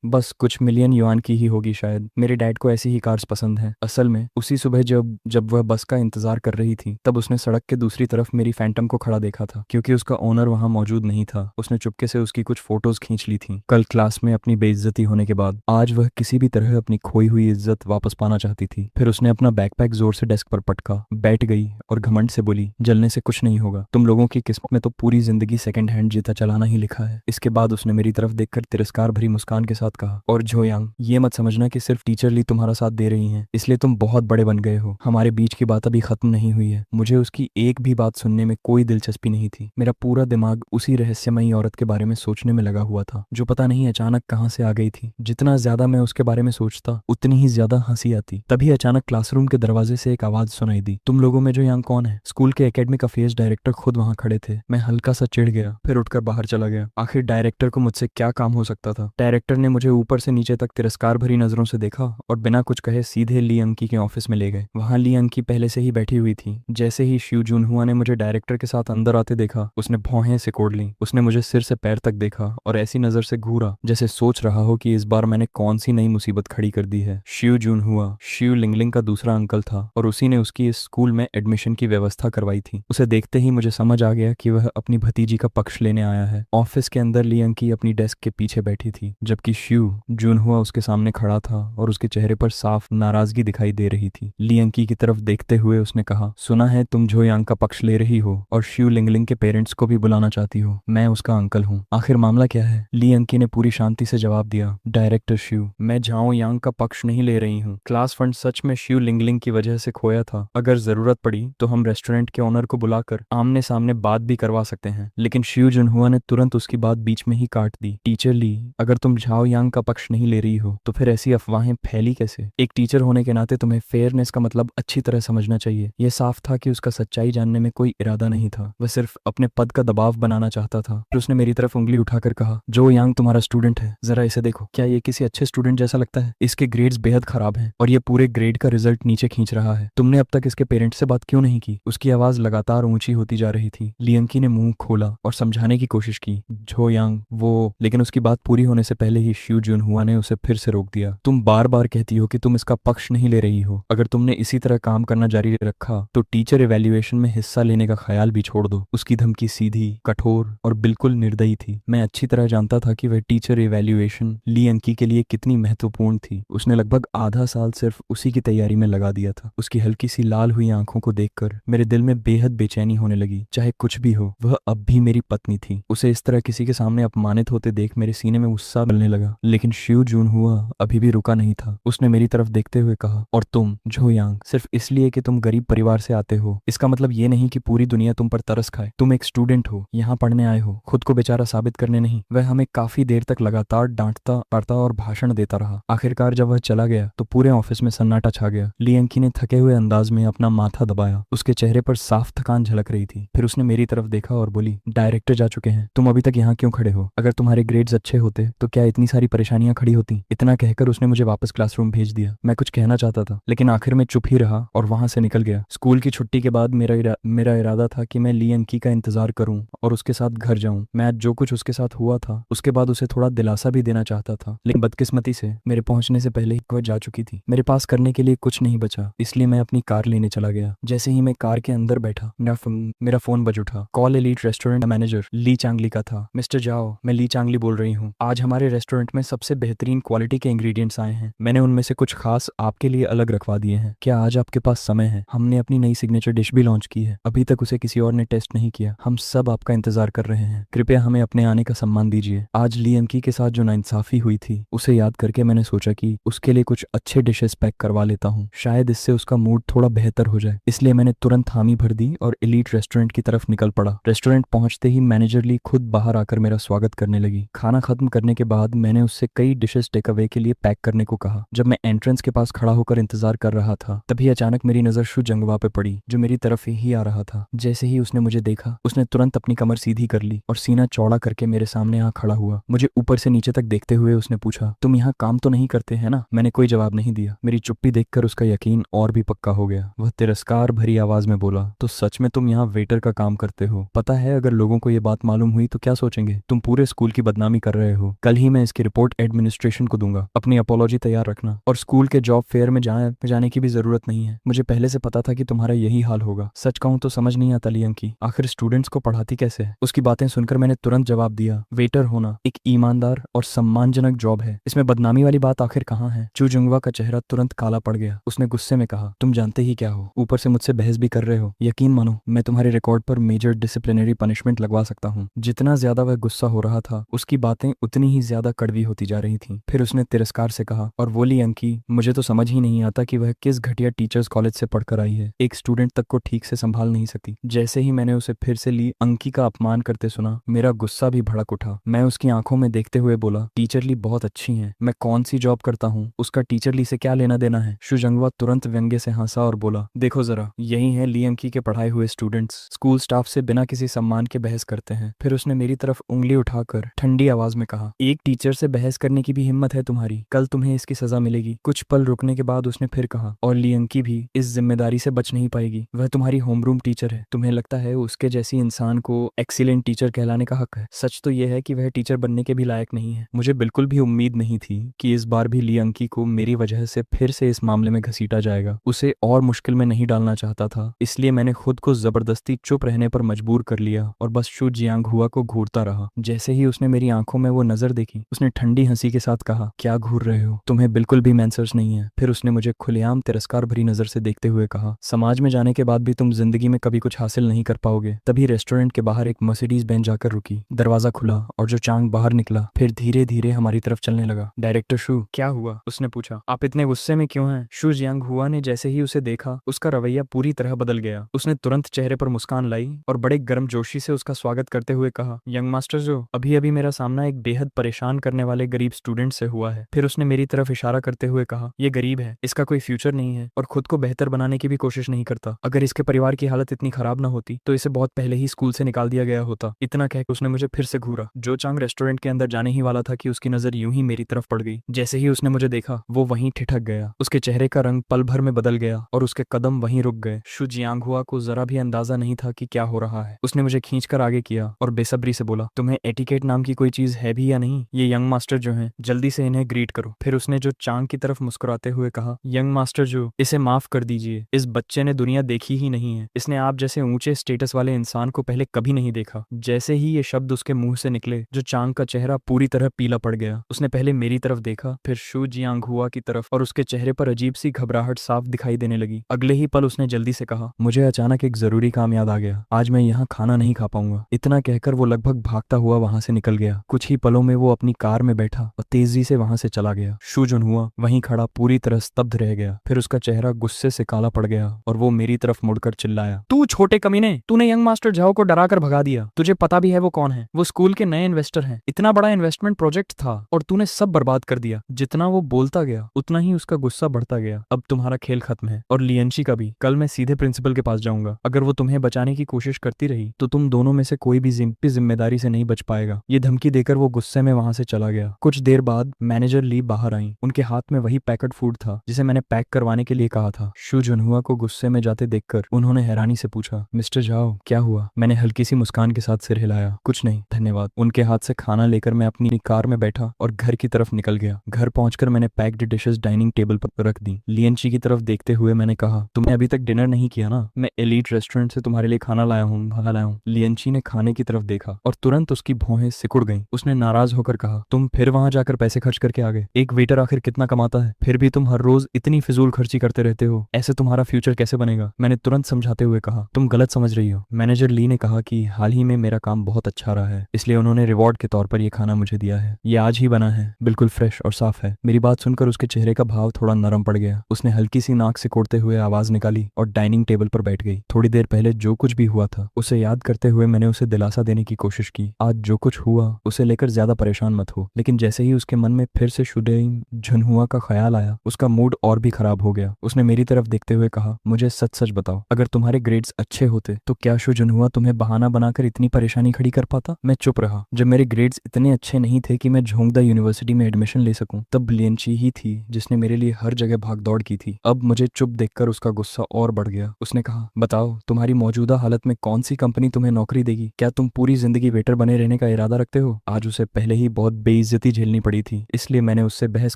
बस कुछ मिलियन युआन की ही होगी शायद। मेरे डैड को ऐसी ही कार्स पसंद है। असल में उसी सुबह जब वह बस का इंतजार कर रही थी, तब उसने सड़क के दूसरी तरफ मेरी फैंटम को खड़ा देखा था। क्योंकि उसका ओनर वहां मौजूद नहीं था, उसने चुपके से उसकी कुछ फोटोज खींच ली थी। कल क्लास में अपनी बेइज्जती होने के बाद आज वह किसी भी तरह अपनी खोई हुई इज्जत वापस पाना चाहती थी। फिर उसने अपना बैकपैक जोर से डेस्क पर पटका, बैठ गई और घमंड से बोली, जलने से कुछ नहीं होगा, तुम लोगों की किस्मत में तो पूरी जिंदगी सेकंड हैंड जीता चलाना ही लिखा है। इसके बाद उसने मेरी तरफ देखकर तिरस्कार भरी मुस्कान के साथ कहा, और झोयांग, ये मत समझना कि सिर्फ टीचर ली तुम्हारा साथ दे रही हैं, इसलिए तुम बहुत बड़े बन गए हो। हमारे बीच की बात अभी खत्म नहीं हुई है। मुझे उसकी एक भी बात सुनने में कोई दिलचस्पी नहीं थी। मेरा पूरा दिमाग उसी रहस्यमयी औरत के बारे में सोचने में लगा हुआ था, जो पता नहीं अचानक कहां से आ गई थी। जितना ज्यादा मैं उसके बारे में सोचता उतनी ही ज्यादा हंसी आती। तभी अचानक क्लासरूम के दरवाजे से एक आवाज सुनाई दी, तुम लोगों में जो यांग कौन है? स्कूल के एकेडमिक अफेयर्स डायरेक्टर खुद वहां खड़े थे। मैं हल्का सा चिढ़ गया, फिर उठकर बाहर चला गया। आखिर डायरेक्टर को मुझसे क्या काम हो सकता था? डायरेक्टर ने मुझे ऊपर से नीचे तक तिरस्कार भरी नजरों से देखा और बिना कुछ कहे सीधे ली अंकी के ऑफिस में ले गए। वहां ली अंकी पहले से ही बैठी हुई थी। जैसे ही शिव जूनहुआ ने मुझे डायरेक्टर के साथ अंदर आते देखा, उसने भौहें सिकोड़ ली। उसने मुझे सिर से पैर तक देखा और ऐसी नजर से घूरा जैसे सोच रहा हो कि इस बार मैंने कौन सी नई मुसीबत खड़ी कर दी है। शिव जूनहुआ शिव लिंगलिंग का दूसरा अंकल था और उसी ने उसकी इस स्कूल में एडमिशन की व्यवस्था करवाई थी। उसे देखते ही मुझे समझ आ गया कि वह अपनी भतीजी का पक्ष लेने आया है। ऑफिस के अंदर ली अंकी अपनी डेस्क के पीछे बैठी थी, जबकि शिव जूनहुआ उसके सामने खड़ा था और उसके चेहरे पर साफ नाराजगी दिखाई दे रही थी। ली अंकी की तरफ देखते हुए उसने कहा, सुना है तुम झोयांग का पक्ष ले रही हो और शिव लिंगलिंग के पेरेंट्स को भी बुलाना चाहती हो। मैं उसका अंकल हूँ, आखिर मामला क्या है? ली अंकी ने पूरी शांति से जवाब दिया, डायरेक्टर शिव, मैं झाओ यांग का पक्ष नहीं ले रही हूँ। क्लास फंड सच में शिव लिंगलिंग की वजह से खोया था। अगर जरूरत पड़ी तो हम रेस्टोरेंट के ओनर को बुलाकर आमने सामने बात भी करवा सकते हैं। लेकिन शिव जुनहुआ ने तुरंत उसकी बात बीच में ही काट दी। टीचर ली, अगर तुम झाओ यांग का पक्ष नहीं ले रही हो तो फिर ऐसी अफवाहें फैली कैसे? एक टीचर होने के नाते तुम्हें फेयरनेस का मतलब अच्छी तरह समझना चाहिए। यह साफ था कि उसका सच्चाई जानने में कोई इरादा नहीं था, वह सिर्फ अपने पद का दबाव बनाना चाहता था। फिर उसने मेरी तरफ उंगली उठाकर कहा, जो यांग तुम्हारा स्टूडेंट है, जरा इसे देखो। क्या ये किसी अच्छे स्टूडेंट जैसा लगता है? इसके ग्रेड्स बेहद खराब हैं और ये पूरे ग्रेड का रिजल्ट नीचे खींच रहा है। तुमने अब तक इसके पेरेंट्स से बात क्यों नहीं की? उसकी आवाज लगातार ऊंची होती जा रही थी। लियंकी ने मुंह खोला और समझाने की कोशिश की, झो यांग वो, लेकिन उसकी बात पूरी होने से पहले ही शिव जुनहुआ ने उसे फिर से रोक दिया। तुम बार बार कहती हो कि तुम इसका पक्ष नहीं ले रही हो। अगर तुमने इसी तरह काम करना जारी रखा तो टीचर इवैल्यूएशन में हिस्सा लेने का ख्याल भी छोड़ दो। उसकी धमकी सीधी, कठोर और बिल्कुल निर्दयी थी। मैं अच्छी तरह जानता था कि वह टीचर इवैल्यूएशन ली अंकी के लिए कितनी महत्वपूर्ण थी। उसने लगभग आधा साल सिर्फ उसी की तैयारी में लगा दिया था। उसकी हल्की सी लाल हुई आंखों को देखकर मेरे दिल में बेहद बेचैनी होने लगी। चाहे कुछ भी हो, वह अब भी मेरी पत्नी थी। उसे इस तरह किसी के सामने अपमानित होते देख मेरे सीने में गुस्सा मिलने लगा। लेकिन शिव जुनहुआ अभी भी रुका नहीं था। उसने मेरी तरफ देखते हुए कहा, और तुम झो यांग सिर्फ इसलिए इसलिए कि तुम गरीब परिवार से आते हो इसका मतलब ये नहीं कि पूरी दुनिया तुम पर तरस खाए। तुम एक स्टूडेंट हो, यहाँ पढ़ने आए हो, खुद को बेचारा साबित करने नहीं। वह हमें काफी देर तक लगातार डांटता पड़ता और भाषण देता रहा। आखिरकार जब वह चला गया तो पूरे ऑफिस में सन्नाटा छा गया। ली अंकी ने थके हुए अंदाज में अपना माथा दबाया। उसके चेहरे पर साफ थकान झलक रही थी। फिर उसने मेरी तरफ देखा और बोली, डायरेक्टर जा चुके हैं, तुम अभी तक यहाँ क्यों खड़े हो? अगर तुम्हारे ग्रेड्स अच्छे होते तो क्या इतनी सारी परेशानियां खड़ी होती? इतना कहकर उसने मुझे वापस क्लासरूम भेज दिया। मैं कुछ कहना चाहता था लेकिन आखिर में चुप ही रहा और वहां से निकल गया। स्कूल की छुट्टी के बाद मेरा इरादा था कि मैं ली अंकी का इंतजार करूं और उसके साथ घर जाऊं। मैं आज जो कुछ उसके साथ हुआ था उसके बाद उसे थोड़ा दिलासा भी देना चाहता था, लेकिन बदकिस्मती से मेरे पहुंचने से पहले ही वह जा चुकी थी। मेरे पास करने के लिए कुछ नहीं बचा, इसलिए मैं अपनी कार लेने चला गया। जैसे ही मैं कार के अंदर बैठा मेरा फोन बज उठा। कॉल एलीट रेस्टोरेंट मैनेजर ली चांगली का था। मिस्टर जाओ, मैं ली चांगली बोल रही हूँ। आज हमारे रेस्टोरेंट में सबसे बेहतरीन क्वालिटी के इंग्रेडिएंट्स आए हैं। मैंने उनमें से कुछ खास आपके लिए अलग रखवा दिए हैं। क्या आज आपके पास समय है? हमने अपनी नई सिग्नेचर डिश भी लॉन्च की है। अभी तक उसे किसी और ने टेस्ट नहीं किया। हम सब आपका इंतजार कर रहे हैं। कृपया हमें अपने आने का सम्मान दीजिए। आज ली अंकी के साथ जो नाइंसाफी हुई थी उसे याद करके मैंने सोचा कि उसके लिए कुछ अच्छे डिशेस पैक करवा लेता हूँ। शायद इससे उसका मूड थोड़ा बेहतर हो जाए। इसलिए मैंने तुरंत हामी भर दी और एलीट रेस्टोरेंट की तरफ निकल पड़ा। रेस्टोरेंट पहुंचते ही मैनेजर ली खुद बाहर आकर मेरा स्वागत करने लगी। खाना खत्म करने के बाद मैंने उससे कई डिशेस टेक अवे के लिए पैक करने को कहा। जब मैं एंट्रेंस के पास खड़ा होकर इंतजार कर रहा था तभी अचानक मेरी नजर शू जंगवा पे पड़ी जो मेरी तरफ ही आ रहा था। जैसे ही उसने मुझे देखा उसने तुरंत अपनी कमर सीधी कर ली और सीना चौड़ा करके मेरे सामने आ खड़ा हुआ। मुझे ऊपर से नीचे तक देखते हुए उसने पूछा, तुम यहाँ काम तो नहीं करते है ना? मैंने कोई जवाब नहीं दिया। मेरी चुप्पी देखकर उसका यकीन और भी पक्का हो गया। वह तिरस्कार भरी आवाज में बोला, तो सच में तुम यहाँ वेटर का काम करते हो? पता है अगर लोगों को ये बात मालूम हुई तो क्या सोचेंगे? तुम पूरे स्कूल की बदनामी कर रहे हो। कल ही मैं इसकी रिपोर्ट एडमिनिस्ट्रेशन को दूंगा। अपनी अपॉलॉजी तैयार रखना। और स्कूल के जॉब फेयर में जाने की भी जरूरत नहीं है। मुझे पहले से पता था कि तुम्हारा यही हाल होगा। सच कहूं तो समझ नहीं आता ली अंकी, आखिर स्टूडेंट्स को पढ़ाती कैसे है? उसकी बातें सुनकर मैंने तुरंत जवाब दिया, वेटर होना एक ईमानदार और सम्मानजनक जॉब है। इसमें बदनामी वाली बात आखिर कहाँ है? चू जुंगवा का चेहरा तुरंत काला पड़ गया। उसने गुस्से में कहा, तुम जानते ही क्या हो, ऊपर से मुझसे बहस भी कर रहे हो। यकीन मानो मैं तुम्हारे रिकॉर्ड पर मेजर डिसिप्लिनरी पनिशमेंट लगवा सकता हूँ। जितना ज्यादा वह गुस्सा हो रहा था उसकी बातें उतनी ही ज्यादा कड़वी होती जा रही थी। फिर उसने तिरस्कार से कहा, और वो ली अंकी, मुझे तो समझ ही नहीं आता कि वह किस घटिया टीचर्स कॉलेज से पढ़कर आई है। एक स्टूडेंट तक को ठीक से संभाल नहीं सकती। जैसे ही मैंने उसे फिर से ली अंकी का अपमान करते सुना मेरा गुस्सा भी भड़क उठा। मैं उसकी आंखों में देखते हुए बोला, टीचर ली बहुत अच्छी हैं। मैं कौन सी जॉब करता हूँ, उसका टीचर ली से क्या लेना देना है? शुजंगवा तुरंत व्यंग्य से हंसा और बोला, देखो जरा, यही है ली अंकी के पढ़ाए हुए स्टूडेंट्स, स्कूल स्टाफ से बिना किसी सम्मान के बहस करते हैं। फिर उसने मेरी तरफ उंगली उठाकर ठंडी आवाज में कहा, एक टीचर से बहस करने की भी हिम्मत है तुम्हारी? कल तुम्हें इसकी सजा मिलेगी। कुछ पल रुकने के बाद उसने फिर कहा, और ली अंकी भी इस जिम्मेदारी से बच नहीं पाएगी। वह तुम्हारी होमरूम टीचर है। तुम्हें लगता है उसके जैसी इंसान को एक्सीलेंट टीचर कहलाने का हक है? सच तो यह है कि वह टीचर बनने के भी लायक नहीं है। मुझे बिल्कुल भी उम्मीद नहीं थी कि इस बार भी ली अंकी को मेरी वजह से फिर से इस मामले में घसीटा जाएगा। उसे और मुश्किल में नहीं डालना चाहता था, इसलिए मैंने खुद को जबरदस्ती चुप रहने पर मजबूर कर लिया और बस शू जियांगहुआ को घूरता रहा। जैसे ही उसने मेरी आंखों में वो नजर देखी उसने ठंडी हंसी के साथ कहा, क्या घूर रहे हो? तुम्हें बिल्कुल भी मैंसर्स नहीं है। फिर उसने मुझे खुलेआम तिरस्कार भरी नजर से देखते हुए कहा, समाज में जाने के बाद भी तुम जिंदगी में कभी कुछ हासिल नहीं कर पाओगे। तभी रेस्टोरेंट के बाहर एक मर्सिडीज बेंच जाकर रुकी। दरवाजा खुला और जो चांग बाहर निकला फिर धीरे धीरे हमारी तरफ चलने लगा। डायरेक्टर शू, क्या हुआ? उसने पूछा, आप इतने गुस्से में क्यों हैं? शू जियांगहुआ ने जैसे ही उसे देखा उसका रवैया पूरी तरह बदल गया। उसने तुरंत चेहरे पर मुस्कान लाई और बड़े गर्मजोशी से उसका स्वागत करते हुए कहा, यंग मास्टर जो, अभी अभी मेरा सामना एक बेहद परेशान करने वाले गरीब स्टूडेंट से हुआ है। फिर उसने मेरी तरफ इशारा करते हुए कहा, ये गरीब है, इसका कोई फ्यूचर नहीं है और खुद को बेहतर बनाने की भी कोशिश नहीं करता। अगर इसके परिवार की हालत इतनी खराब न होती तो इसे बहुत पहले ही स्कूल से निकाल दिया गया होता। इतना कहकर उसने मुझे फिर से घूरा। जो चांग रेस्टोरेंट के अंदर जाने ही वाला था कि उसकी नजर यूं ही मेरी तरफ पड़ गई। जैसे ही उसने मुझे देखा वो वहीं ठिठक गया। उसके चेहरे का रंग पल भर में बदल गया और उसके कदम वहीं रुक गए। शू जियांगहुआ को जरा भी अंदाजा नहीं था कि क्या हो रहा है। उसने मुझे खींचकर आगे किया और बेसब्री से बोला, तुम्हें एटिकेट नाम की कोई चीज है भी या नहीं? ये यंग मास्टर जो हैं, जल्दी से इन्हें ग्रीट करो। फिर उसने जो चांग की तरफ मुस्कुराते हुए कहा, यंग मास्टर जो, इसे माफ कर दीजिए। इस बच्चे ने दुनिया देखी ही नहीं है। इसने आप जैसे ऊंचे स्टेटस वाले इंसान को पहले कभी नहीं देखा। जैसे ही ये शब्द उसके मुंह से निकले जो चांग का चेहरा पूरी तरह पीला पड़ गया। उसने पहले मेरी तरफ देखा फिर शू जियांगहुआ की तरफ और उसके चेहरे पर अजीब सी घबराहट साफ दिखाई देने लगी। अगले ही पल उसने जल्दी से कहा, मुझे अचानक एक जरूरी काम याद आ गया। आज मैं यहाँ खाना नहीं खा पाऊंगा। इतना कहकर वो लगभग भागता हुआ वहां से निकल गया। कुछ ही पलों में वो अपनी कार में बैठा और तेजी से वहां से चला गया। शू जुनहुआ वहीं खड़ा पूरी तरह स्तब्ध रह गया। फिर उसका चेहरा गुस्से से काला पड़ गया और वो मेरी तरफ मुड़कर चिल्लाया, तू छोटे कमीने, तूने यंग मास्टर झाओ को डराकर भगा दिया। तुझे पता भी है वो कौन है? वो स्कूल के नए इन्वेस्टर हैं। इतना बड़ा इन्वेस्टमेंट प्रोजेक्ट था और तूने सब बर्बाद कर दिया। जितना वो बोलता गया उतना ही उसका गुस्सा बढ़ता गया। अब तुम्हारा खेल खत्म है और लियंशी का भी। कल मैं सीधे प्रिंसिपल के पास जाऊंगा। अगर वो तुम्हें बचाने की कोशिश करती रही तो तुम दोनों में से कोई भी जिम्मेदारी से नहीं बच पाएगा। ये धमकी देकर वो गुस्से में वहां से चला गया। कुछ देर बाद मैनेजर ली बाहर आई। उनके हाथ में वही पैकेट फूड था जिसे मैंने पैक करवाने के लिए कहा था। शू जुनहुआ को गुस्से में जाते देखकर उन्होंने हैरानी से पूछा, मिस्टर झाओ क्या हुआ? मैंने हल्की सी मुस्कान के साथ सिर हिलाया। कुछ नहीं, धन्यवाद। उनके हाथ से खाना लेकर मैं अपनी कार में बैठा और घर की तरफ निकल गया। घर पहुंचकर मैंने पैक्ड डिशेस डाइनिंग टेबल पर रख दी। लियंशी की तरफ देखते हुए मैंने कहा, तुमने अभी तक डिनर नहीं किया ना? मैं एलीट रेस्टोरेंट से तुम्हारे लिए खाना लाया हूँ। लियंशी ने खाने की तरफ देखा और तुरंत उसकी भौहें सिकुड़ गईं। उसने नाराज होकर कहा, तुम फिर वहां जाकर पैसे खर्च करके आ गए? एक वेटर आखिर कितना कमाता है? फिर भी तुम हर रोज इतनी फिजूल खर्ची करते रहते हो। ऐसे तुम्हारा फ्यूचर कैसे बनेगा? मैंने तुरंत समझाते हुए कहा, तुम गलत समझ रही हो। मैनेजर ली ने कहा कि हाल ही में मेरा काम बहुत अच्छा रहा है, इसलिए उन्होंने रिवॉर्ड के तौर पर यह खाना मुझे दिया है। ये आज ही बना है, बिल्कुल फ्रेश और साफ है। मेरी बात सुनकर उसके चेहरे का भाव थोड़ा नरम पड़ गया। उसने हल्की सी नाक से कोड़ते हुए आवाज निकाली और डाइनिंग टेबल पर बैठ गई। थोड़ी देर पहले जो कुछ भी हुआ था उसे याद करते हुए मैंने उसे दिलासा देने की कोशिश की। आज जो कुछ हुआ उसे लेकर ज्यादा परेशान मत हो। लेकिन जैसे ही उसके मन में फिर से शुडेइंग झुनहुआ का ख्याल आया, उसका मूड और भी खराब हो गया। उसने मेरी तरफ देखते हुए कहा, मुझे सच सच बताओ, अगर तुम्हारे ग्रेड्स अच्छे होते तो क्या शू जुनहुआ तुम्हें बहाना बनाकर इतनी परेशानी खड़ी कर पाता? मैं चुप रहा। जब मेरे ग्रेड्स इतने अच्छे नहीं थे कि मैं झोंकदा यूनिवर्सिटी में एडमिशन ले सकूं, तब लियंशी ही थी जिसने मेरे लिए हर जगह भागदौड़ की थी। अब मुझे चुप देखकर उसका गुस्सा और बढ़ गया। उसने कहा, बताओ तुम्हारी मौजूदा हालत में कौन सी कंपनी तुम्हें नौकरी देगी? क्या तुम पूरी जिंदगी वेटर बने रहने का इरादा रखते हो? आज उसे पहले ही बहुत बेइज्जती झेलनी पड़ी थी, इसलिए मैंने उससे बहस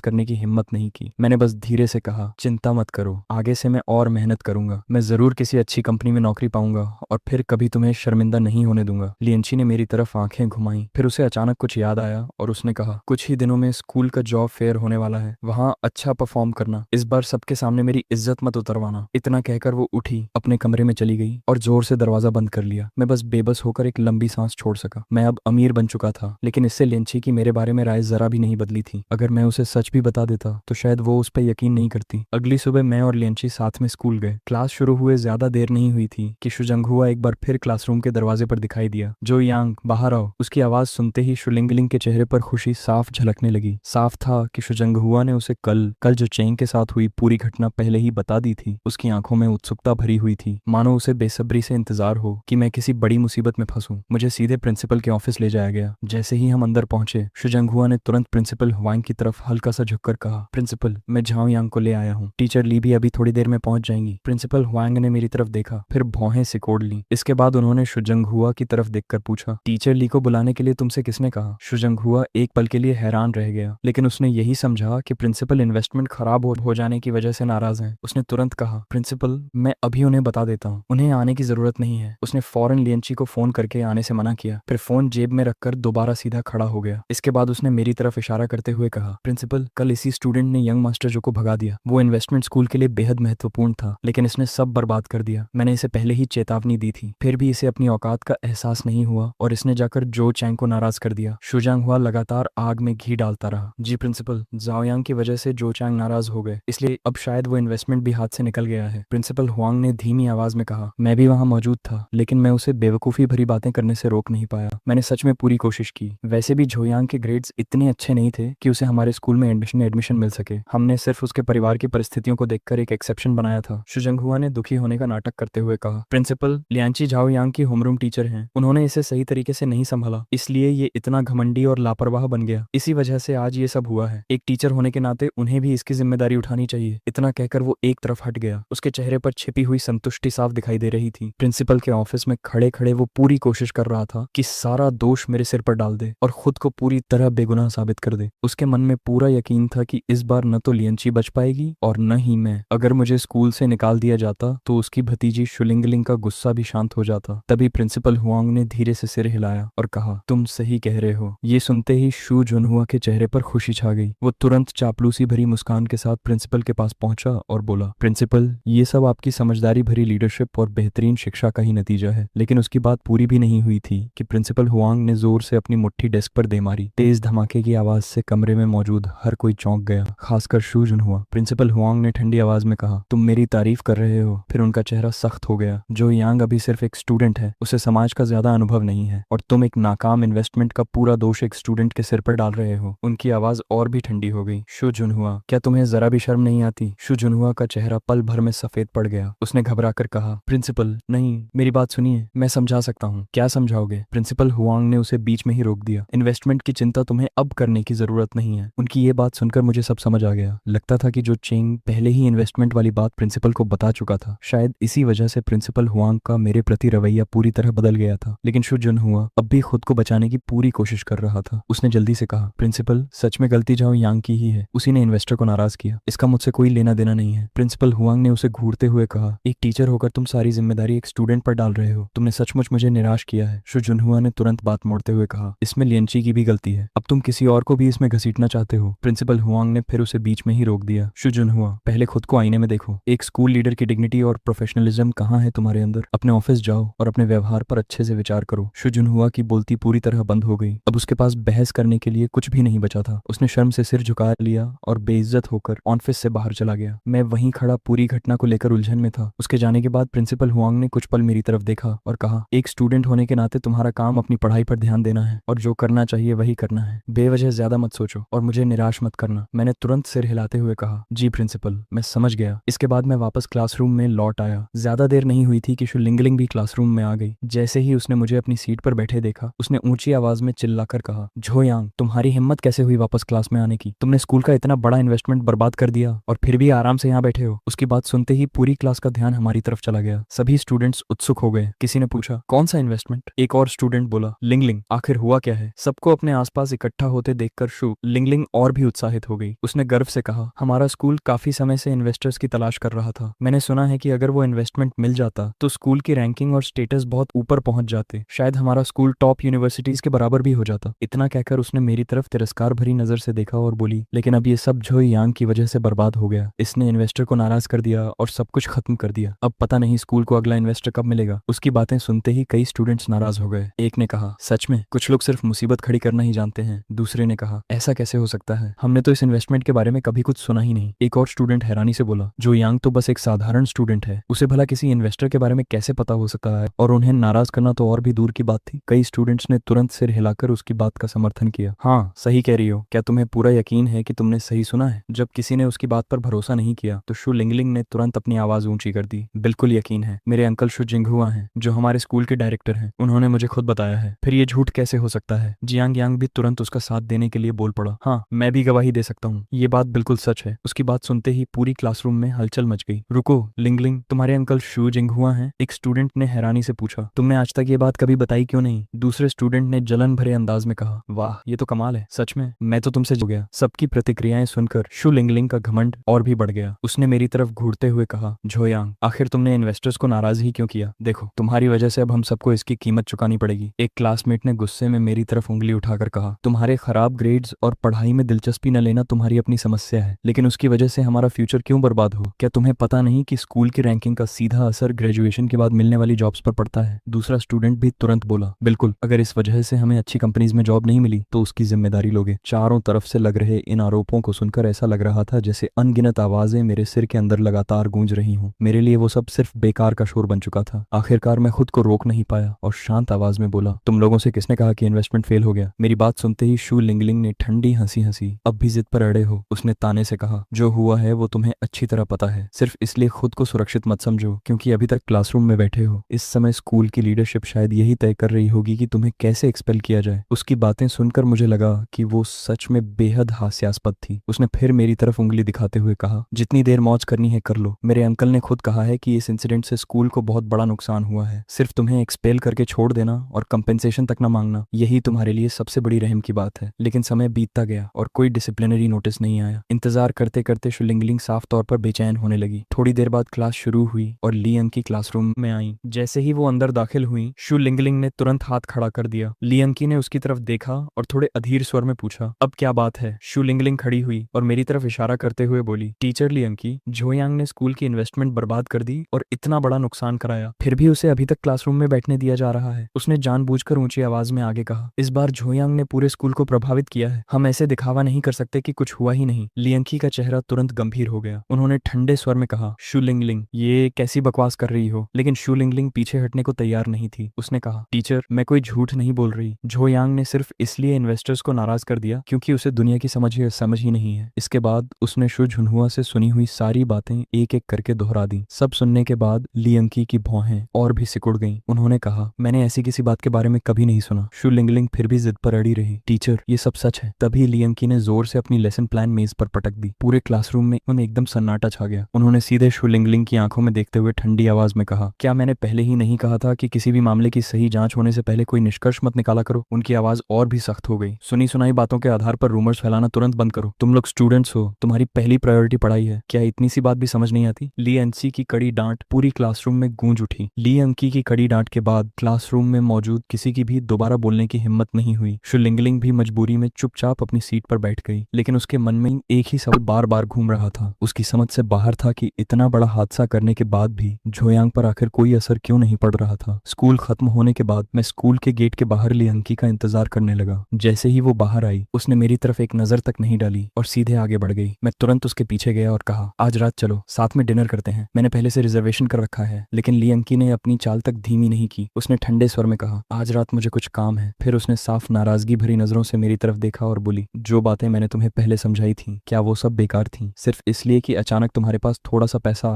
करने की हिम्मत नहीं की। मैंने बस धीरे से कहा, चिंता मत करो, आगे से मैं और मेहनत करूंगा। मैं जरूर किसी अच्छी कंपनी में नौकरी पाऊंगा और फिर कभी तुम्हें शर्मिंदा नहीं होने दूंगा। लियंशी ने मेरी तरफ आंखें घुमाई। फिर उसे अचानक कुछ याद आया और उसने कहा, कुछ ही दिनों में स्कूल का जॉब फेयर होने वाला है, वहाँ अच्छा परफॉर्म करना। इस बार सबके सामने मेरी इज्जत मत उतरवाना। इतना कहकर वो उठी, अपने कमरे में चली गई और जोर से दरवाजा बंद कर लिया। मैं बस बेबस होकर एक लंबी सांस छोड़ सका। मैं अब अमीर बन चुका था, लेकिन इससे लियंशी की मेरे बारे में राय जरा भी नहीं बदली थी। अगर मैं उसे सच भी बता देता तो शायद वो उस पर यकीन नहीं करती। अगली सुबह मैं और लियंशी साथ में स्कूल गए। क्लास शुरू हुए ज्यादा देर नहीं हुई थी कि शुजंगहुआ एक बार फिर क्लासरूम के दरवाजे पर दिखाई दिया। जो यांग, बाहर आओ। उसकी आवाज सुनते ही शुलिंगलिंग के चेहरे पर खुशी साफ झलकने लगी। साफ था कि शुजंगहुआ ने उसे कल जो चेंग के साथ हुई पूरी घटना पहले ही बता दी थी। उसकी आंखों में उत्सुकता भरी हुई थी, मानो उसे बेसब्री से इंतजार हो कि मैं किसी बड़ी मुसीबत में फंसूं। मुझे सीधे प्रिंसिपल के ऑफिस ले जाया गया। जैसे ही हम अंदर पहुंचे, शुजंगहुआ ने तुरंत प्रिंसिपल हुआंग की तरफ हल्का सा झुककर कहा, प्रिंसिपल, मैं झाओ यांग को ले आया हूँ। टीचर ली भी अभी थोड़ी देर में पहुंच जाएंगी। प्रिंसिपल हुआंग ने मेरी तरफ देखा, फिर भौहें सिकोड़ ली। इसके बाद उन्होंने शुजंगहुआ की तरफ देखकर पूछा, टीचर ली को बुलाने के लिए तुमसे किसने कहा? शुजंगहुआ एक पल के लिए हैरान रह गया, लेकिन उसने यही समझा कि प्रिंसिपल इन्वेस्टमेंट खराब हो जाने की वजह से नाराज हैं। उसने तुरंत कहा, प्रिंसिपल, मैं अभी उन्हें बता देता हूँ, उन्हें आने की जरूरत नहीं है। उसने फौरन लियंशी को फोन करके आने से मना किया, फिर फोन जेब में रखकर दोबारा सीधा खड़ा हो गया। इसके बाद उसने मेरी तरफ इशारा करते हुए कहा, प्रिंसिपल, कल इसी स्टूडेंट ने यंग मास्टर जो को भगा दिया। वो इन्वेस्टमेंट स्कूल के लिए बेहद महत्वपूर्ण था, लेकिन इसने सब बर्बाद कर दिया। मैंने इसे पहले ही चेतावनी दी थी, फिर भी इसे अपनी औकात का एहसास नहीं हुआ और इसने जाकर जो चैंग को नाराज कर दिया। शुजांगहुआ लगातार आग में घी डालता रहा। जी प्रिंसिपल, जाओ यांग की वजह से जो चैंग नाराज हो गए, इसलिए अब शायद वो इन्वेस्टमेंट भी हाथ से निकल गया है। प्रिंसिपल हुआंग ने धीमी आवाज में कहा, मैं भी वहां मौजूद था, लेकिन मैं उसे बेवकूफी भरी बातें करने से रोक नहीं पाया। मैंने सच में पूरी कोशिश की। वैसे भी झोयांग के ग्रेड्स इतने अच्छे नहीं थे कि उसे हमारे स्कूल में एडमिशन मिल सके। हमने सिर्फ उसके परिवार की परिस्थितियों को देखकर एक एक्सेप्शन बनाया था। शुजंगहुआ ने दुखी होने का नाटक करते हुए कहा, प्रिंसिपल, लियांची झाओ यांग की होमरूम टीचर हैं। उन्होंने इसे सही तरीके से नहीं संभाला, इसलिए ये इतना घमंडी और लापरवाह बन गया। इसी वजह से आज ये सब हुआ है। एक टीचर होने के नाते उन्हें भी इसकी जिम्मेदारी उठानी चाहिए। इतना कहकर वो एक तरफ हट गया। उसके चेहरे पर छिपी हुई संतुष्टि साफ दिखाई दे रही थी। प्रिंसिपल के ऑफिस में खड़े खड़े वो पूरी कोशिश कर रहा था कि सारा दोष मेरे सिर पर डाल दे और खुद को पूरी तरह बेगुनाह साबित कर दे। उसके मन में पूरा यकीन था कि इस बार न तो लियंची बच पाएगी और न ही मैं। अगर मुझे स्कूल से निकाल दिया जाता तो उसकी भतीजी शुलिंगलिंग का गुस्सा भी शांत हो जाता। तभी प्रिंसिपल हुआंग ने धीरे से सिर हिलाया और कहा, तुम सही कह रहे हो। ये सुनते ही शू जुनहुआ के चेहरे पर खुशी छा गई। वो तुरंत चापलूसी भरी मुस्कान के साथ प्रिंसिपल के पास पहुंचा और बोला, प्रिंसिपल, ये सब आपकी समझदारी भरी लीडरशिप और बेहतरीन शिक्षा का ही नतीजा है। लेकिन उसकी बात पूरी भी नहीं हुई थी कि प्रिंसिपल हुआंग ने जोर से अपनी मुट्ठी डेस्क पर दे मारी। तेज धमाके की आवाज से कमरे में मौजूद हर कोई चौंक गया, खासकर शू जुनहुआ। प्रिंसिपल हुआंग ने ठंडी आवाज में कहा, कहा, तुम मेरी तारीफ कर रहे हो? फिर उनका चेहरा सख्त हो गया। जो यांग अभी सिर्फ एक स्टूडेंट है, उसे समाज का ज्यादा अनुभव नहीं है, और तुम एक नाकाम इन्वेस्टमेंट का पूरा दोष एक स्टूडेंट के सिर पर डाल रहे हो। उनकी आवाज और भी ठंडी हो गई। शु जुनहुआ, क्या तुम्हें जरा भी शर्म नहीं आती? शु जुनहुआ का चेहरा पल भर में सफेद पड़ गया। उसने घबराकर कहा, प्रिंसिपल, नहीं, मेरी बात सुनिए, मैं समझा सकता हूँ। क्या समझाओगे? प्रिंसिपल हुआंग ने उसे बीच में ही रोक दिया। इन्वेस्टमेंट की चिंता तुम्हें अब करने की जरूरत नहीं है। उनकी ये बात सुनकर मुझे सब समझ आ गया। लगता था कि जो चेंग पहले ही इन्वेस्टमेंट वाली बात प्रिंसिपल को बता चुका था, शायद इसी वजह से प्रिंसिपल हुआंग का मेरे प्रति रवैया पूरी तरह बदल गया था। लेकिन शु जुनहुआ अब भी खुद को बचाने की पूरी कोशिश कर रहा था। उसने जल्दी से कहा, प्रिंसिपल, सच में गलती जाओ यांग की ही है। उसी ने इन्वेस्टर को नाराज किया। इसका मुझसे कोई लेना देना नहीं है। प्रिंसिपल हुआंग ने उसे घूरते हुए कहा, एक टीचर होकर तुम सारी जिम्मेदारी एक स्टूडेंट पर डाल रहे हो। तुमने सचमुच मुझे निराश किया है। शु जुनहुआ ने तुरंत बात मोड़ते हुए कहा, इसमें लियनची की भी गलती है। अब तुम किसी और को भी इसमें घसीटना चाहते हो। प्रिंसिपल हुआंग ने फिर उसे बीच में ही रोक दिया। शु जुनहुआ, पहले खुद को आईने में देखो। एक स्कूल लीडर की डिग्निटी और प्रोफेशनलिज्म कहाँ है तुम्हारे अंदर? अपने ऑफिस जाओ और अपने व्यवहार पर अच्छे से विचार करो। शु जुनहुआ की बोलती पूरी तरह बंद हो गई। अब उसके पास बहस करने के लिए कुछ भी नहीं बचा था। उसने शर्म से सिर झुका लिया और बेइज्जत होकर ऑफिस से बाहर चला गया। मैं वहीं खड़ा पूरी घटना को लेकर उलझन में था। उसके जाने के बाद प्रिंसिपल हुआंग ने कुछ पल मेरी तरफ देखा और कहा, एक स्टूडेंट होने के नाते तुम्हारा काम अपनी पढ़ाई पर ध्यान देना है और जो करना चाहिए वही करना है। बेवजह ज्यादा मत सोचो और मुझे निराश मत करना। मैंने तुरंत सिर हिलाते हुए कहा, जी प्रिंसिपल, मैं समझ गया। इसके बाद मैं वापस क्लासरूम में लौट आया। ज्यादा देर नहीं हुई थी कि शु लिंगलिंग भी क्लासरूम में आ गई। जैसे ही उसने मुझे अपनी सीट पर बैठे देखा, उसने ऊंची आवाज में चिल्लाकर कहा, झो यांग, तुम्हारी हिम्मत कैसे हुई वापस क्लास में आने की? तुमने स्कूल का इतना बड़ा इन्वेस्टमेंट बर्बाद कर दिया और फिर भी आराम से यहाँ बैठे हो। उसकी बात सुनते ही पूरी क्लास का ध्यान हमारी तरफ चला गया। सभी स्टूडेंट्स उत्सुक हो गए। किसी ने पूछा, कौन सा इन्वेस्टमेंट? एक और स्टूडेंट बोला, लिंगलिंग। आखिर हुआ क्या है? सबको अपने आसपास इकट्ठा होते देखकर शु लिंगलिंग और भी उत्साहित हो गई। उसने गर्व से कहा, हमारा स्कूल काफी समय से इन्वेस्टर्स की तलाश कर रहा था। मैंने सुना है कि अगर वो इन्वेस्टमेंट मिल जाता तो स्कूल की रैंकिंग और स्टेटस बहुत ऊपर पहुंच जाते। शायद हमारा स्कूल टॉप यूनिवर्सिटीज के बराबर भी हो जाता। इतना कहकर उसने मेरी तरफ तिरस्कार भरी नजर से देखा और बोली, लेकिन अब ये सब झो यांग की वजह से बर्बाद हो गया। इसने इन्वेस्टर को नाराज कर दिया और सब कुछ खत्म कर दिया। अब पता नहीं स्कूल को अगला इन्वेस्टर कब मिलेगा। उसकी बातें सुनते ही कई स्टूडेंट्स नाराज हो गए। एक ने कहा, सच में कुछ लोग सिर्फ मुसीबत खड़ी करना ही जानते हैं। दूसरे ने कहा, ऐसा कैसे हो सकता है? हमने तो इस इन्वेस्टमेंट के बारे में कभी कुछ सुना ही नहीं। एक और स्टूडेंट हैरानी से बोला, जो यांग तो बस एक साधारण स्टूडेंट है, उसे भला किसी इन्वेस्टर के बारे में कैसे पता हो सकता है? और उन्हें नाराज करना तो और भी दूर की बात थी। कई स्टूडेंट्स ने तुरंत सिर हिलाकर उसकी बात का समर्थन किया। हाँ, सही कह रही हो। क्या तुम्हें पूरा यकीन है कि तुमने सही सुना है? जब किसी ने उसकी बात पर भरोसा नहीं किया तो शु लिंगलिंग ने तुरंत अपनी आवाज ऊंची कर दी। बिल्कुल यकीन है। मेरे अंकल शु जिंगहुआ हैं, जो हमारे स्कूल के डायरेक्टर हैं। उन्होंने मुझे खुद बताया है। फिर ये झूठ कैसे हो सकता है? जियांग यांग भी तुरंत उसका साथ देने के लिए बोल पड़ा। हाँ, मैं भी गवाही दे सकता हूँ। ये बात बिल्कुल सच है। उसकी बात सुनते ही पूरी क्लासरूम में हलचल मच गई। रुको लिंगलिंग, तुम्हारे अंकल शु जिंगहुआ हैं? एक स्टूडेंट ने हैरानी से पूछा। तुमने आज तक ये बात कभी बताई क्यों नहीं? दूसरे स्टूडेंट ने जलन भरे अंदाज में कहा। वाह, ये तो कमाल है। सच में मैं तो तुमसे हो गया। सबकी प्रतिक्रियाएं सुनकर शु लिंगलिंग का घमंड और भी बढ़ गया। उसने मेरी तरफ घूरते हुए कहा, झोयांग, आखिर तुमने इन्वेस्टर्स को नाराज ही क्यों किया? देखो, तुम्हारी वजह से अब हम सबको इसकी कीमत चुकानी पड़ेगी। एक क्लासमेट ने गुस्से में मेरी तरफ उंगली उठाकर कहा, तुम्हारे खराब ग्रेड्स और पढ़ाई में दिलचस्पी न लेना तुम्हारी अपनी समस्या है, लेकिन उसकी वजह से हमारा फ्यूचर क्यों बर्बाद हो? क्या तुम्हें पता नहीं कि स्कूल की रैंकिंग का सीधा असर ग्रेजुएशन के बाद मिलने वाली जॉब्स पर पड़ता है? दूसरा स्टूडेंट भी तुरंत बोला, बिल्कुल, अगर इस वजह से हमें अच्छी कंपनीज में जॉब नहीं मिली तो उसकी जिम्मेदारी लोगे। चारों तरफ से लग रहे इन आरोपों को सुनकर ऐसा लग रहा था जैसे अनगिनत आवाजें मेरे सिर के अंदर लगातार गूंज रही हूँ। मेरे लिए वो सब सिर्फ बेकार का शोर बन चुका था। आखिरकार मैं खुद को रोक नहीं पाया और शांत आवाज में बोला, तुम लोगों से किसने कहा कि इन्वेस्टमेंट फेल हो गया? मेरी बात सुनते ही शु लिंगलिंग ने ठंडी हंसी हंसी। अब भी जिद पर अड़े हो? उसने ताने से कहा, जो हुआ है वो तुम्हें अच्छी तरह पता है। सिर्फ इसलिए खुद को सुरक्षित मत समझो क्योंकि अभी तक क्लासरूम में बैठे हो। इस समय स्कूल की लीडरशिप शायद यही तय कर रही होगी कि तुम्हें कैसे एक्सपेल किया जाए। उसकी बातें सुनकर मुझे लगा कि वो सच में बेहद हास्यास्पद थी। उसने फिर मेरी तरफ उंगली दिखाते हुए कहा, जितनी देर मौज करनी है कर लो। मेरे अंकल ने खुद कहा है कि इस इंसिडेंट से स्कूल को बहुत बड़ा नुकसान हुआ है। सिर्फ तुम्हें एक्सपेल करके छोड़ देना और कंपेंसेशन तक न मांगना, यही तुम्हारे लिए सबसे बड़ी रहम की बात है। लेकिन समय बीतता गया और कोई डिसिप्लिनरी नोटिस नहीं आया। इंतजार करते करते शु लिंगलिंग साफ तौर पर बेचैन होने लगी। थोड़ी देर बाद क्लास शुरू हुई और लियंग की क्लासरूम में आई। जैसे ही वो अंदर दाखिल हुई, शु लिंगलिंग ने तुरंत हाथ खड़ा कर दिया। लियंकी ने उसकी तरफ देखा और थोड़े अधीर स्वर में पूछा, अब क्या बात है? शु लिंगलिंग खड़ी हुई और मेरी तरफ इशारा करते हुए बोली, टीचर लियंकी, झोयांग ने स्कूल की इन्वेस्टमेंट बर्बाद कर दी और इतना बड़ा नुकसान कराया, फिर भी उसे अभी तक क्लासरूम में बैठने दिया जा रहा है। उसने जानबूझकर ऊंची आवाज में आगे कहा, इस बार झोयांग ने पूरे स्कूल को प्रभावित किया है। हम ऐसे दिखावा नहीं कर सकते कि कुछ हुआ ही नहीं। लियंकी का चेहरा तुरंत गंभीर हो गया। उन्होंने उन्होंने ठंडे स्वर में कहा, शू लिंगलिंग, ये कैसी बकवास कर रही हो। लेकिन शू लिंगलिंग पीछे हटने को तैयार नहीं थी। उसने कहा, टीचर, मैं कोई झूठ नहीं बोल रही। झो यांग ने सिर्फ इसलिए इन्वेस्टर्स को नाराज कर दिया क्योंकि उसे दुनिया की समझ ही नहीं है। इसके बाद उसने शू झुनहुआ से सुनी हुई सारी बातें एक एक करके दोहरा दी। सब सुनने के बाद ली अंकी की भौहें और भी सिकुड़ गईं। उन्होंने कहा, मैंने ऐसी किसी बात के बारे में कभी नहीं सुना। शू लिंगलिंग फिर भी जिद पर अड़ी रही, टीचर, ये सब सच है। तभी ली अंकी ने जोर से अपनी लेसन प्लान मेज पर पटक दी। पूरे क्लासरूम में एकदम सन्नाटा छा गया। उन्होंने सीधे शू लिंगलिंग की आंखों में देखते हुए ठंडी आवाज में कहा, क्या मैंने पहले ही नहीं कहा था कि किसी भी मामले की सही जांच होने से पहले कोई निष्कर्ष मत निकाला करो। उनकी आवाज और भी सख्त हो गई। सुनी सुनाई बातों के आधार पर रूमर्स फैलाना तुरंत बंद करो। तुम लोग स्टूडेंट्स हो, तुम्हारी पहली प्रायोरिटी पढ़ाई है। क्या इतनी सी बात भी समझ नहीं आती? ली एनसी की कड़ी डांट पूरी क्लासरूम में गूंज उठी। ली अंकी की कड़ी डांट के बाद क्लासरूम में मौजूद किसी की भी दोबारा बोलने की हिम्मत नहीं हुई। शू लिंगलिंग भी मजबूरी में चुपचाप अपनी सीट पर बैठ गई। लेकिन उसके मन में एक ही सवाल बार बार घूम रहा था। उसकी समझ से बाहर था कि इतना बड़ा हादसा करने के बाद भी झो यांग पर आखिर कोई असर क्यों नहीं पड़ रहा था। स्कूल खत्म होने के बाद मैं स्कूल के गेट के बाहर ली अंकी का इंतजार करने लगा। जैसे ही वो बाहर आई, उसने मेरी तरफ एक नजर तक नहीं डाली और सीधे आगे बढ़ गई। मैं तुरंत उसके पीछे गया और कहा, आज रात चलो, साथ में डिनर करते हैं। मैंने पहले से रिजर्वेशन कर रखा है। लेकिन ली अंकी ने अपनी चाल तक धीमी नहीं की। उसने ठंडे स्वर में कहा, आज रात मुझे कुछ काम है। फिर उसने साफ नाराजगी भरी नजरों से मेरी तरफ देखा और बोली, जो बातें मैंने तुम्हें पहले समझाई थी, क्या वो सब बेकार थी? सिर्फ इसलिए कि अचानक तुम्हारे पास थोड़ा सा पैसा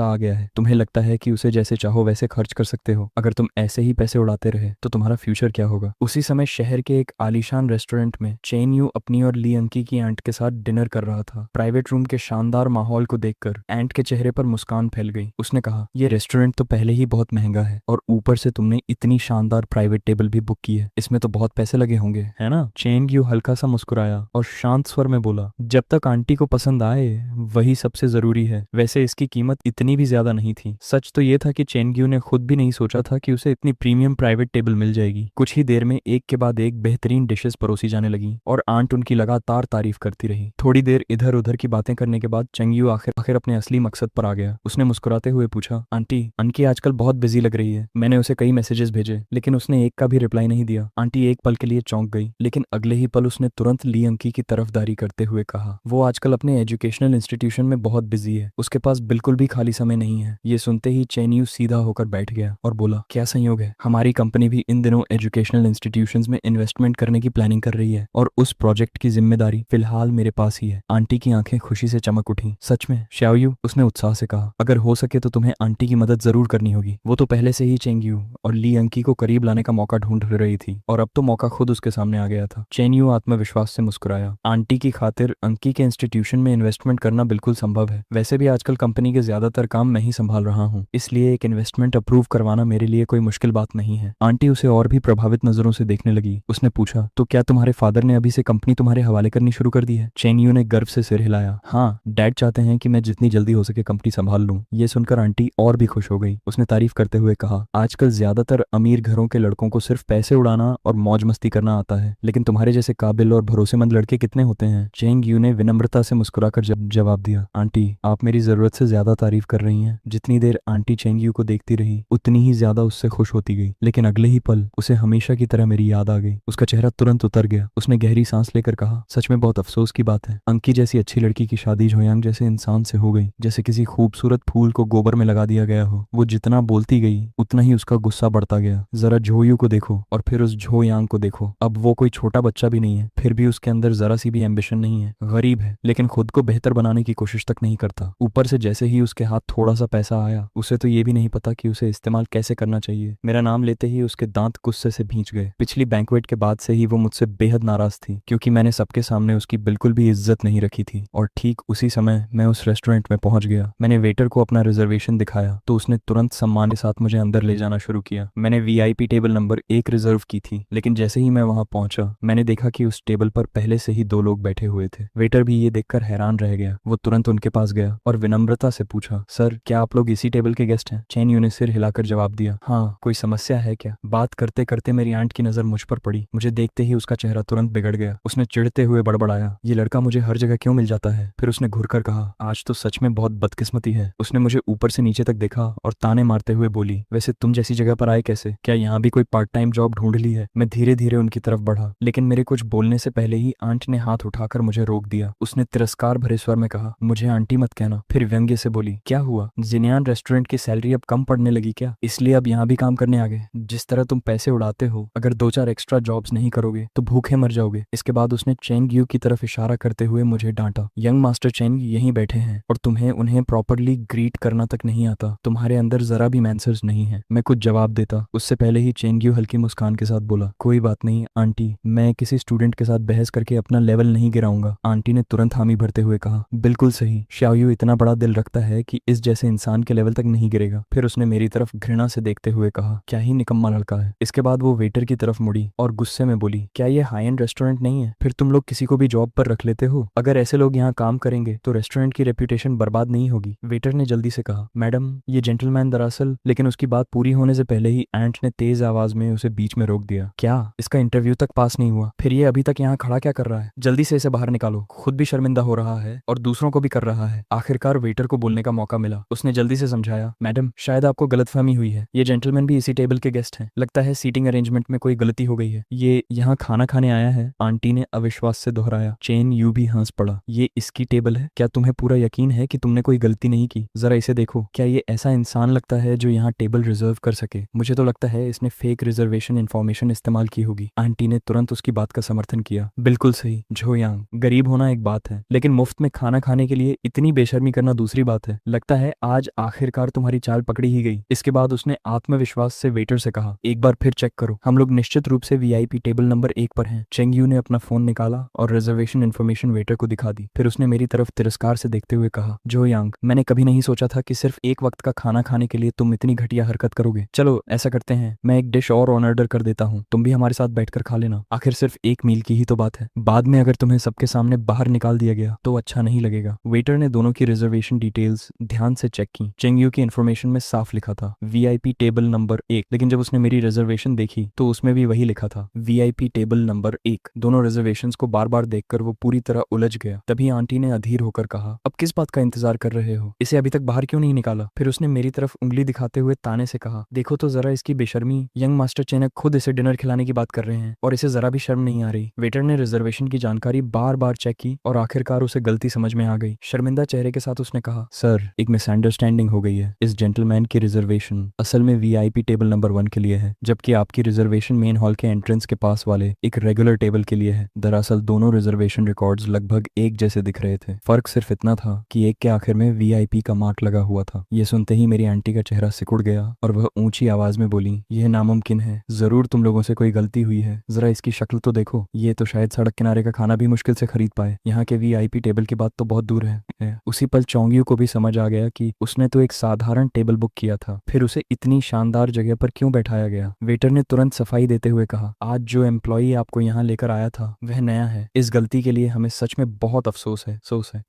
आ गया है, तुम्हें लगता है कि उसे जैसे चाहो वैसे खर्च कर सकते हो। अगर तुम ऐसे ही पैसे उड़ाते रहे तो तुम्हारा फ्यूचर क्या होगा? उसी समय शहर के एक आलीशान रेस्टोरेंट में चेन यू अपनी और ली अंकी की आंट के साथ डिनर कर रहा था। प्राइवेट रूम के शानदार माहौल को देखकर एंट के चेहरे पर मुस्कान फैल गई। उसने कहा, ये रेस्टोरेंट तो पहले ही बहुत महंगा है और ऊपर से तुमने इतनी शानदार प्राइवेट टेबल भी बुक की है। इसमें तो बहुत पैसे लगे होंगे, है ना? चेन यू हल्का सा मुस्कुराया और शांत स्वर में बोला, जब तक आंटी को पसंद आए वही सबसे जरूरी है। वैसे इसकी कीमत इतनी भी ज्यादा नहीं थी। सच तो ये था कि चेन यू ने खुद भी नहीं सोचा था कि उसे इतनी प्रीमियम प्राइवेट टेबल मिल जाएगी। कुछ ही देर में एक के बाद एक बेहतरीन डिशेस परोसी जाने लगी और आंट उनकी लगातार तारीफ करती रही। थोड़ी देर इधर उधर की बातें करने के बाद चेंग यू आखिर अपने असली मकसद पर आ गया। उसने मुस्कुराते हुए पूछा, आंटी, अनकी आजकल बहुत बिजी लग रही है। मैंने उसे कई मैसेजेस भेजे लेकिन उसने एक का भी रिप्लाई नहीं दिया। आंटी एक पल के लिए चौंक गई, लेकिन अगले ही पल उसने तुरंत ली अंकी की तरफदारी करते हुए कहा, वो आजकल अपने एजुकेशनल इंस्टीट्यूशन में बहुत बिजी है, उसके पास बिल्कुल भी खाली समय नहीं है। ये सुनते ही चेन यू सीधा होकर बैठ गया और बोला, क्या संयोग है, हमारी कंपनी भी इन दिनों एजुकेशनल इंस्टीट्यूशंस में इन्वेस्टमेंट करने की प्लानिंग कर रही है और उस प्रोजेक्ट की जिम्मेदारी फिलहाल मेरे पास ही है। आंटी की आंखें खुशी से चमक उठी। सच में श्याओयू, उसने उत्साह से कहा, अगर हो सके तो तुम्हें आंटी की मदद जरूर करनी होगी। वो तो पहले से ही चेंग यू और ली अंकी को करीब लाने का मौका ढूंढ रही थी और अब तो मौका खुद उसके सामने आ गया था। चेन यू आत्मविश्वास से मुस्कुराया, आंटी की खातिर अंकी के इंस्टीट्यूशन में इन्वेस्टमेंट करना बिल्कुल संभव है। वैसे भी आजकल कंपनी के ज्यादातर काम मैं ही संभाल रहा हूँ, इसलिए एक इन्वेस्टमेंट अप्रूव करवाना मेरे लिए कोई मुश्किल बात नहीं है। आंटी उसे और भी प्रभावित नजरों से देखने लगी। उसने पूछा, तो क्या तुम्हारे फादर ने अभी से कंपनी तुम्हारे हवाले करनी शुरू कर दी है? चेन यू ने गर्व से सिर हिलाया, हाँ, डैड चाहते हैं कि मैं जितनी जल्दी हो सके कंपनी संभाल लूं। ये सुनकर आंटी और भी खुश हो गई। उसने तारीफ करते हुए कहा, आजकल ज्यादातर अमीर घरों के लड़कों को सिर्फ पैसे उड़ाना और मौज मस्ती करना आता है, लेकिन तुम्हारे जैसे काबिल और भरोसेमंद लड़के कितने होते हैं? चेंग यू ने विनम्रता से मुस्कुराकर जवाब दिया, आंटी, आप मेरी जरूरत से ज्यादा तारीफ कर रही हैं। जितनी देर आंटी चेंग यू को देखती रही उतनी ही ज्यादा उससे खुश होती गई, लेकिन अगले ही पल उसे हमेशा की तरह मेरी याद आ गई। उसका चेहरा तुरंत उतर गया। उसने गहरी सांस लेकर कहा, सच में बहुत अफसोस की बात है, अंकी जैसी अच्छी लड़की की शादी झो यांग जैसे इंसान से हो गई, जैसे किसी खूबसूरत फूल को गोबर में लगा दिया गया हो। वो जितना बोलती गई उतना ही उसका गुस्सा बढ़ता गया। जरा झो यू को देखो और फिर उस झो यांग को देखो। अब वो कोई छोटा बच्चा भी नहीं है, फिर भी उसके अंदर जरा सी भी एम्बिशन नहीं है। गरीब है लेकिन खुद को बेहतर बनाने की कोशिश तक नहीं करता। ऊपर से जैसे ही उसके हाथ थोड़ा सा पैसा आया, उसे तो ये भी नहीं पता कि उसे इस्तेमाल कैसे करना चाहिए। मेरा नाम लेते ही उसके दांत गुस्से से भींच गए। पिछली बैंक्वेट के बाद से ही वो मुझसे बेहद नाराज थी क्योंकि मैंने सबके सामने उसकी बिल्कुल भी इज्जत नहीं रखी थी। और ठीक उसी समय मैं उस रेस्टोरेंट में पहुंच गया। मैंने वेटर को अपना रिजर्वेशन दिखाया तो उसने तुरंत सम्मान के साथ मुझे अंदर ले जाना शुरू किया। मैंने वीआईपी टेबल नंबर 1 रिजर्व की थी, लेकिन जैसे ही मैं वहां पहुंचा मैंने देखा कि उस टेबल पर पहले से ही 2 लोग बैठे हुए थे। वेटर भी ये देखकर हैरान रह गया। वो तुरंत उनके पास गया और विनम्रता से पूछा, सर, क्या आप लोग इसी टेबल के गेस्ट हैं? चेन यू ने सिर हिलाकर जवाब दिया, हाँ, कोई समस्या है क्या? बात करते करते मेरी आंट की नजर मुझ पर पड़ी। मुझे देखते ही उसका चेहरा तुरंत बिगड़ गया। उसने चिढ़ते हुए बड़बड़ाया, ये लड़का मुझे हर जगह क्यों मिल जाता है? फिर उसने घुरकर कहा, आज तो सच में बहुत बदकिस्मती है। उसने मुझे ऊपर से नीचे तक देखा और ताने मारते हुए बोली, वैसे तुम जैसी जगह पर आए कैसे? क्या यहाँ भी कोई पार्ट टाइम जॉब ढूंढ ली है? मैं धीरे धीरे उनकी तरफ बढ़ा, लेकिन मेरे कुछ बोलने से पहले ही आंट ने हाथ उठाकर मुझे रोक दिया। उसने तिरस्कार भरे स्वर में कहा, मुझे आंटी मत कहना। फिर व्यंग्य से बोली, क्या हुआ, जिनियान रेस्टोरेंट की सैलरी अब कम पड़ने लगी क्या, इसलिए अब यहाँ भी काम करने आ गए? जिस तरह तुम पैसे उड़ाते हो, अगर 2-4 एक्स्ट्रा जॉब्स नहीं करोगे तो भूखे मर जाओगे। इसके बाद उसने चेंग यू की तरफ इशारा करते हुए मुझे डांटा। यंग मास्टर चेंग यहीं बैठे हैं और तुम्हें उन्हें प्रॉपरली ग्रीट करना तक नहीं आता। तुम्हारे अंदर जरा भी मैनर्स नहीं है। मैं कुछ जवाब देता उससे पहले ही चेंग यू हल्की मुस्कान के साथ बोला, कोई बात नहीं आंटी, मैं किसी स्टूडेंट के साथ बहस करके अपना लेवल नहीं गिराऊंगा। आंटी ने तुरंत हामी भरते हुए कहा, बिल्कुल सही, शाओयू इतना बड़ा दिल रखता है कि इस जैसे इंसान के लेवल तक नहीं गिरेगा। फिर उसने मेरी तरफ घृणा से देखते हुए कहा, क्या ही निकम्मा लड़का है। इसके बाद वो वेटर की तरफ मुड़ी और गुस्से में बोली, क्या ये हाई एंड रेस्टोरेंट नहीं है? फिर तुम लोग किसी को भी जॉब पर रख लेते हो। अगर ऐसे लोग यहाँ काम करेंगे तो रेस्टोरेंट की रेप्यूटेशन बर्बाद नहीं होगी। वेटर ने जल्दी से कहा, मैडम ये जेंटलमैन दरअसल। लेकिन उसकी बात पूरी होने से पहले ही एंट ने तेज आवाज में उसे बीच में रोक दिया। क्या, इसका इंटरव्यू तक पास नहीं हुआ? फिर ये अभी तक यहाँ खड़ा क्या कर रहा है? जल्दी से इसे बाहर निकालो। खुद भी शर्मिंदा हो रहा है और दूसरों को भी कर रहा है। आखिरकार वेटर को बोलने का मौका मिला। उसने जल्दी से समझाया, मैडम शायद आपको गलतफहमी हुई है, ये जेंटलमैन भी इसी टेबल के गेस्ट हैं। लगता है सीटिंग अरेंजमेंट में कोई गलती हो गई है। ये यहाँ खाना खाने आया है। आंटी ने अविश्वास से दोहराया। चेन यू भी हंस पड़ा। ये इसकी टेबल है? क्या तुम्हें पूरा यकीन है कि तुमने कोई गलती नहीं की? जरा इसे देखो, क्या ये ऐसा इंसान लगता है जो यहाँ टेबल रिजर्व कर सके? मुझे तो लगता है इसने फेक रिजर्वेशन इन्फॉर्मेशन इस्तेमाल की होगी। आंटी ने तुरंत उसकी बात का समर्थन किया। बिल्कुल सही झो यांग, गरीब होना एक बात है, लेकिन मुफ्त में खाना खाने के लिए इतनी बेशर्मी करना दूसरी बात है। लगता है आज आखिरकार तुम्हारी चाल पकड़ी ही गई। इसके बाद उसने आत्मविश्वास से वेटर से कहा, एक बार फिर चेक करो, हम लोग निश्चित रूप से वीआईपी टेबल नंबर 1 पर हैं। चेंग यू ने अपना फोन निकाला और रिजर्वेशन इन्फॉर्मेशन वेटर को दिखा दी। फिर उसने मेरी तरफ तिरस्कार से देखते हुए कहा, जो यांग, मैंने कभी नहीं सोचा था कि सिर्फ एक वक्त का खाना खाने के लिए तुम इतनी घटिया हरकत करोगे। चलो ऐसा करते हैं, मैं एक डिश और ऑर्डर कर देता हूँ, तुम भी हमारे साथ बैठकर खा लेना। आखिर सिर्फ एक मील की ही तो बात है। बाद में अगर तुम्हें सबके सामने बाहर निकाल दिया गया तो अच्छा नहीं लगेगा। वेटर ने दोनों की रिजर्वेशन डिटेल्स ध्यान से चेक की। चेंग यू की इन्फॉर्मेशन में साफ लिखा था वीआईपी टेबल नंबर 1, लेकिन जब उसने मेरी रिजर्वेशन देखी तो उसमें भी वही लिखा था वीआईपी टेबल नंबर 1। दोनों रिजर्वेशंस को बार बार देखकर वो पूरी तरह उलझ गया। तभी आंटी ने अधीर होकर कहा, अब किस बात का इंतजार कर रहे हो? इसे अभी तक बाहर क्यों नहीं निकाला? फिर उसने मेरी तरफ उंगली दिखाते हुए ताने से कहा, देखो तो जरा इसकी बेशर्मी। यंग मास्टर चेनक खुद इसे डिनर खिलाने की बात कर रहे हैं और इसे जरा भी शर्म नहीं आ रही। वेटर ने रिजर्वेशन की जानकारी बार बार चेक की और आखिरकार उसे गलती समझ में आ गई। शर्मिंदा चेहरे के साथ उसने कहा, सर एक मिसअंडरस्टैंडिंग हो गई है। इस जेंटलमैन की रिजर्वेशन असल में वीआईपी टेबल नंबर 1 के लिए है, जबकि आपकी रिजर्वेशन मेन हॉल के एंट्रेंस के पास वाले एक रेगुलर टेबल के लिए है। दरअसल दोनों रिजर्वेशन रिकॉर्ड्स लगभग एक जैसे दिख रहे थे। फर्क सिर्फ इतना था कि एक के आखिर में वीआईपी का मार्क लगा हुआ था। यह सुनते ही मेरी आंटी का चेहरा सिकुड़ गया और वह ऊंची आवाज में बोली, यह नामुमकिन है, जरूर तुम लोगों से कोई गलती हुई है। जरा इसकी शक्ल तो देखो, ये तो शायद सड़क किनारे का खाना भी मुश्किल से खरीद पाए। यहाँ के वीआईपी टेबल की बात तो बहुत दूर है। उसी पल चोंगियू को भी समझ आ गया कि उसने तो एक साधारण टेबल बुक किया था, फिर उसे इतनी शानदार जगह पर क्यों बैठाया गया। वेटर ने तुरंत सफाई देते हुए कहा, आज जो एम्प्लॉई आपको यहाँ लेकर आया था वह नया है। इस गलती के लिए हमें सच में बहुत अफसोस है।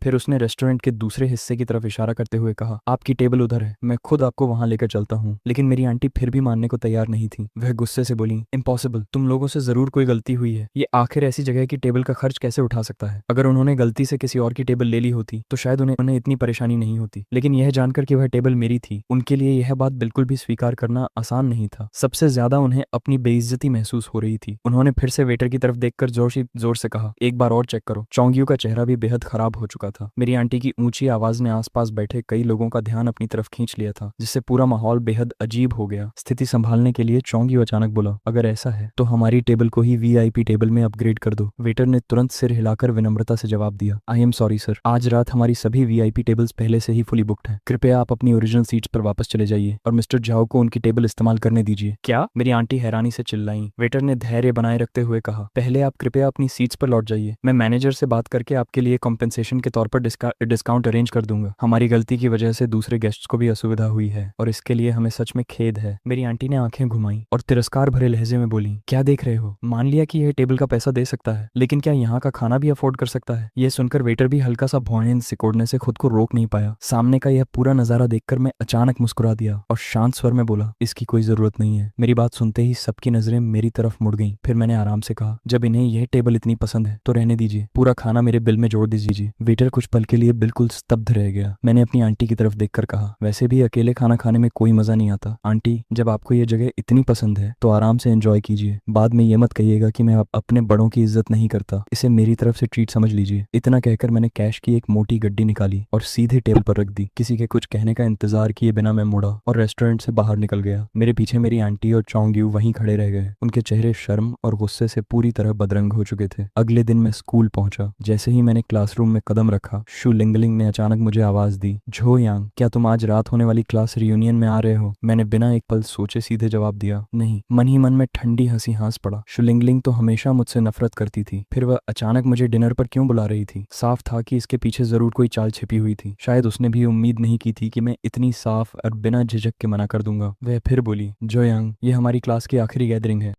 फिर उसने रेस्टोरेंट के दूसरे हिस्से की तरफ इशारा करते हुए कहा, आपकी टेबल उधर है, मैं खुद आपको वहां लेकर चलता हूँ। लेकिन मेरी आंटी फिर भी मानने को तैयार नहीं थी। वह गुस्से से बोली, इम्पॉसिबल, तुम लोगों से जरूर कोई गलती हुई है। ये आखिर ऐसी जगह की टेबल का खर्च कैसे उठा सकता है? अगर उन्होंने गलती से किसी और की टेबल ले ली होती तो शायद उन्हें इतनी परेशानी नहीं होती, लेकिन यह जानकर कि वह टेबल मेरी थी, उनके लिए यह बात बिल्कुल भी स्वीकार करना आसान नहीं था। सबसे ज्यादा उन्हें अपनी बेइज्जती महसूस हो रही थी। उन्होंने फिर से वेटर की तरफ देखकर जोर से कहा, एक बार और चेक करो। चोंगियू का चेहरा भी बेहद खराब हो चुका था। मेरी आंटी की ऊंची आवाज ने आसपास बैठे कई लोगों का ध्यान अपनी तरफ खींच लिया था, जिससे पूरा माहौल बेहद अजीब हो गया। स्थिति संभालने के लिए चोंगियू अचानक बोला, अगर ऐसा है तो हमारी टेबल को ही वीआईपी टेबल में अपग्रेड कर दो। वेटर ने तुरंत सिर हिलाकर विनम्रता से जवाब दिया, आई एम सॉरी सर, आज रात हमारी सभी वीआईपी टेबल्स पहले से ही फुली बुक्ड हैं। कृपया आप अपनी ओरिजिनल सीट्स पर वापस चले जाइए और मिस्टर झाओ को उनकी टेबल इस्तेमाल करने दीजिए। क्या? मेरी आंटी हैरानी से चिल्लाई। वेटर ने धैर्य बनाए रखते हुए कहा, पहले आप कृपया अपनी सीट्स पर लौट जाइए। मैं मैनेजर से बात करके आपके लिए कॉम्पेंसेशन के तौर पर डिस्काउंट अरेंज कर दूंगा। हमारी गलती की वजह से दूसरे गेस्ट्स को भी असुविधा हुई है और इसके लिए हमें सच में खेद है। मेरी आंटी ने आंखें घुमाई और तिरस्कार भरे लहजे में बोली, क्या देख रहे हो? मान लिया कि यह टेबल का पैसा दे सकता है, लेकिन क्या यहाँ का खाना भी अफोर्ड कर सकता है? यह सुनकर वेटर भी हल्का सा भौहें सिकोड़ने से खुद को रोक नहीं पाया। सामने का यह पूरा नजारा देखकर मैं अचानक मुस्कुरा दिया और शांत स्वर में बोला, इसकी कोई जरूरत नहीं है। मेरी बात सुनते ही सबकी नजरें मेरी तरफ मुड़ गईं। फिर मैंने आराम से कहा, जब इन्हें यह टेबल इतनी पसंद है तो रहने दीजिए, पूरा खाना मेरे बिल में जोड़ दीजिए। वेटर कुछ पल के लिए बिल्कुल स्तब्ध रह गया। मैंने अपनी आंटी की तरफ देखकर कहा, वैसे भी अकेले खाना खाने में कोई मजा नहीं आता। आंटी, जब आपको ये जगह इतनी पसंद है तो आराम से एंजॉय कीजिए। बाद में ये मत कहिएगा कि मैं अपने बड़ों की इज्जत नहीं करता। इसे मेरी तरफ से ट्रीट समझ लीजिए। इतना कहकर मैंने कैश की एक मोटी गड्डी निकाली और सीधे टेबल पर रख दी। किसी के कुछ कहने का इंतजार किए बिना मैं मुड़ा और रेस्टोरेंट से बाहर निकल गया। मेरे पीछे मेरी आंटी और चौंग्यू वहीं खड़े रह गए। उनके चेहरे शर्म और गुस्से से पूरी तरह बदरंग हो चुके थे। अगले दिन मैं स्कूल पहुंचा। जैसे ही मैंने क्लासरूम में कदम रखा, शु लिंगलिंग ने अचानक मुझे आवाज दी, झो यांग, क्या तुम आज रात होने वाली क्लास रियूनियन में आ रहे हो? मैंने बिना एक पल सोचे सीधे जवाब दिया, नहीं। मन ही मन में ठंडी हंसी हंस पड़ा। शु लिंगलिंग तो हमेशा मुझसे नफरत करती थी, फिर वह अचानक मुझे डिनर पर क्यों बुला रही थी? साफ था कि इसके पीछे जरूर कोई चाल छिपी हुई थी। शायद उसने भी उम्मीद नहीं की थी कि मैं इतनी साफ और बिना झिझक के मना कर दूंगा। वह फिर बोली, जो यांग, ये हमारी क्लास की आखिरी गैदरिंग है।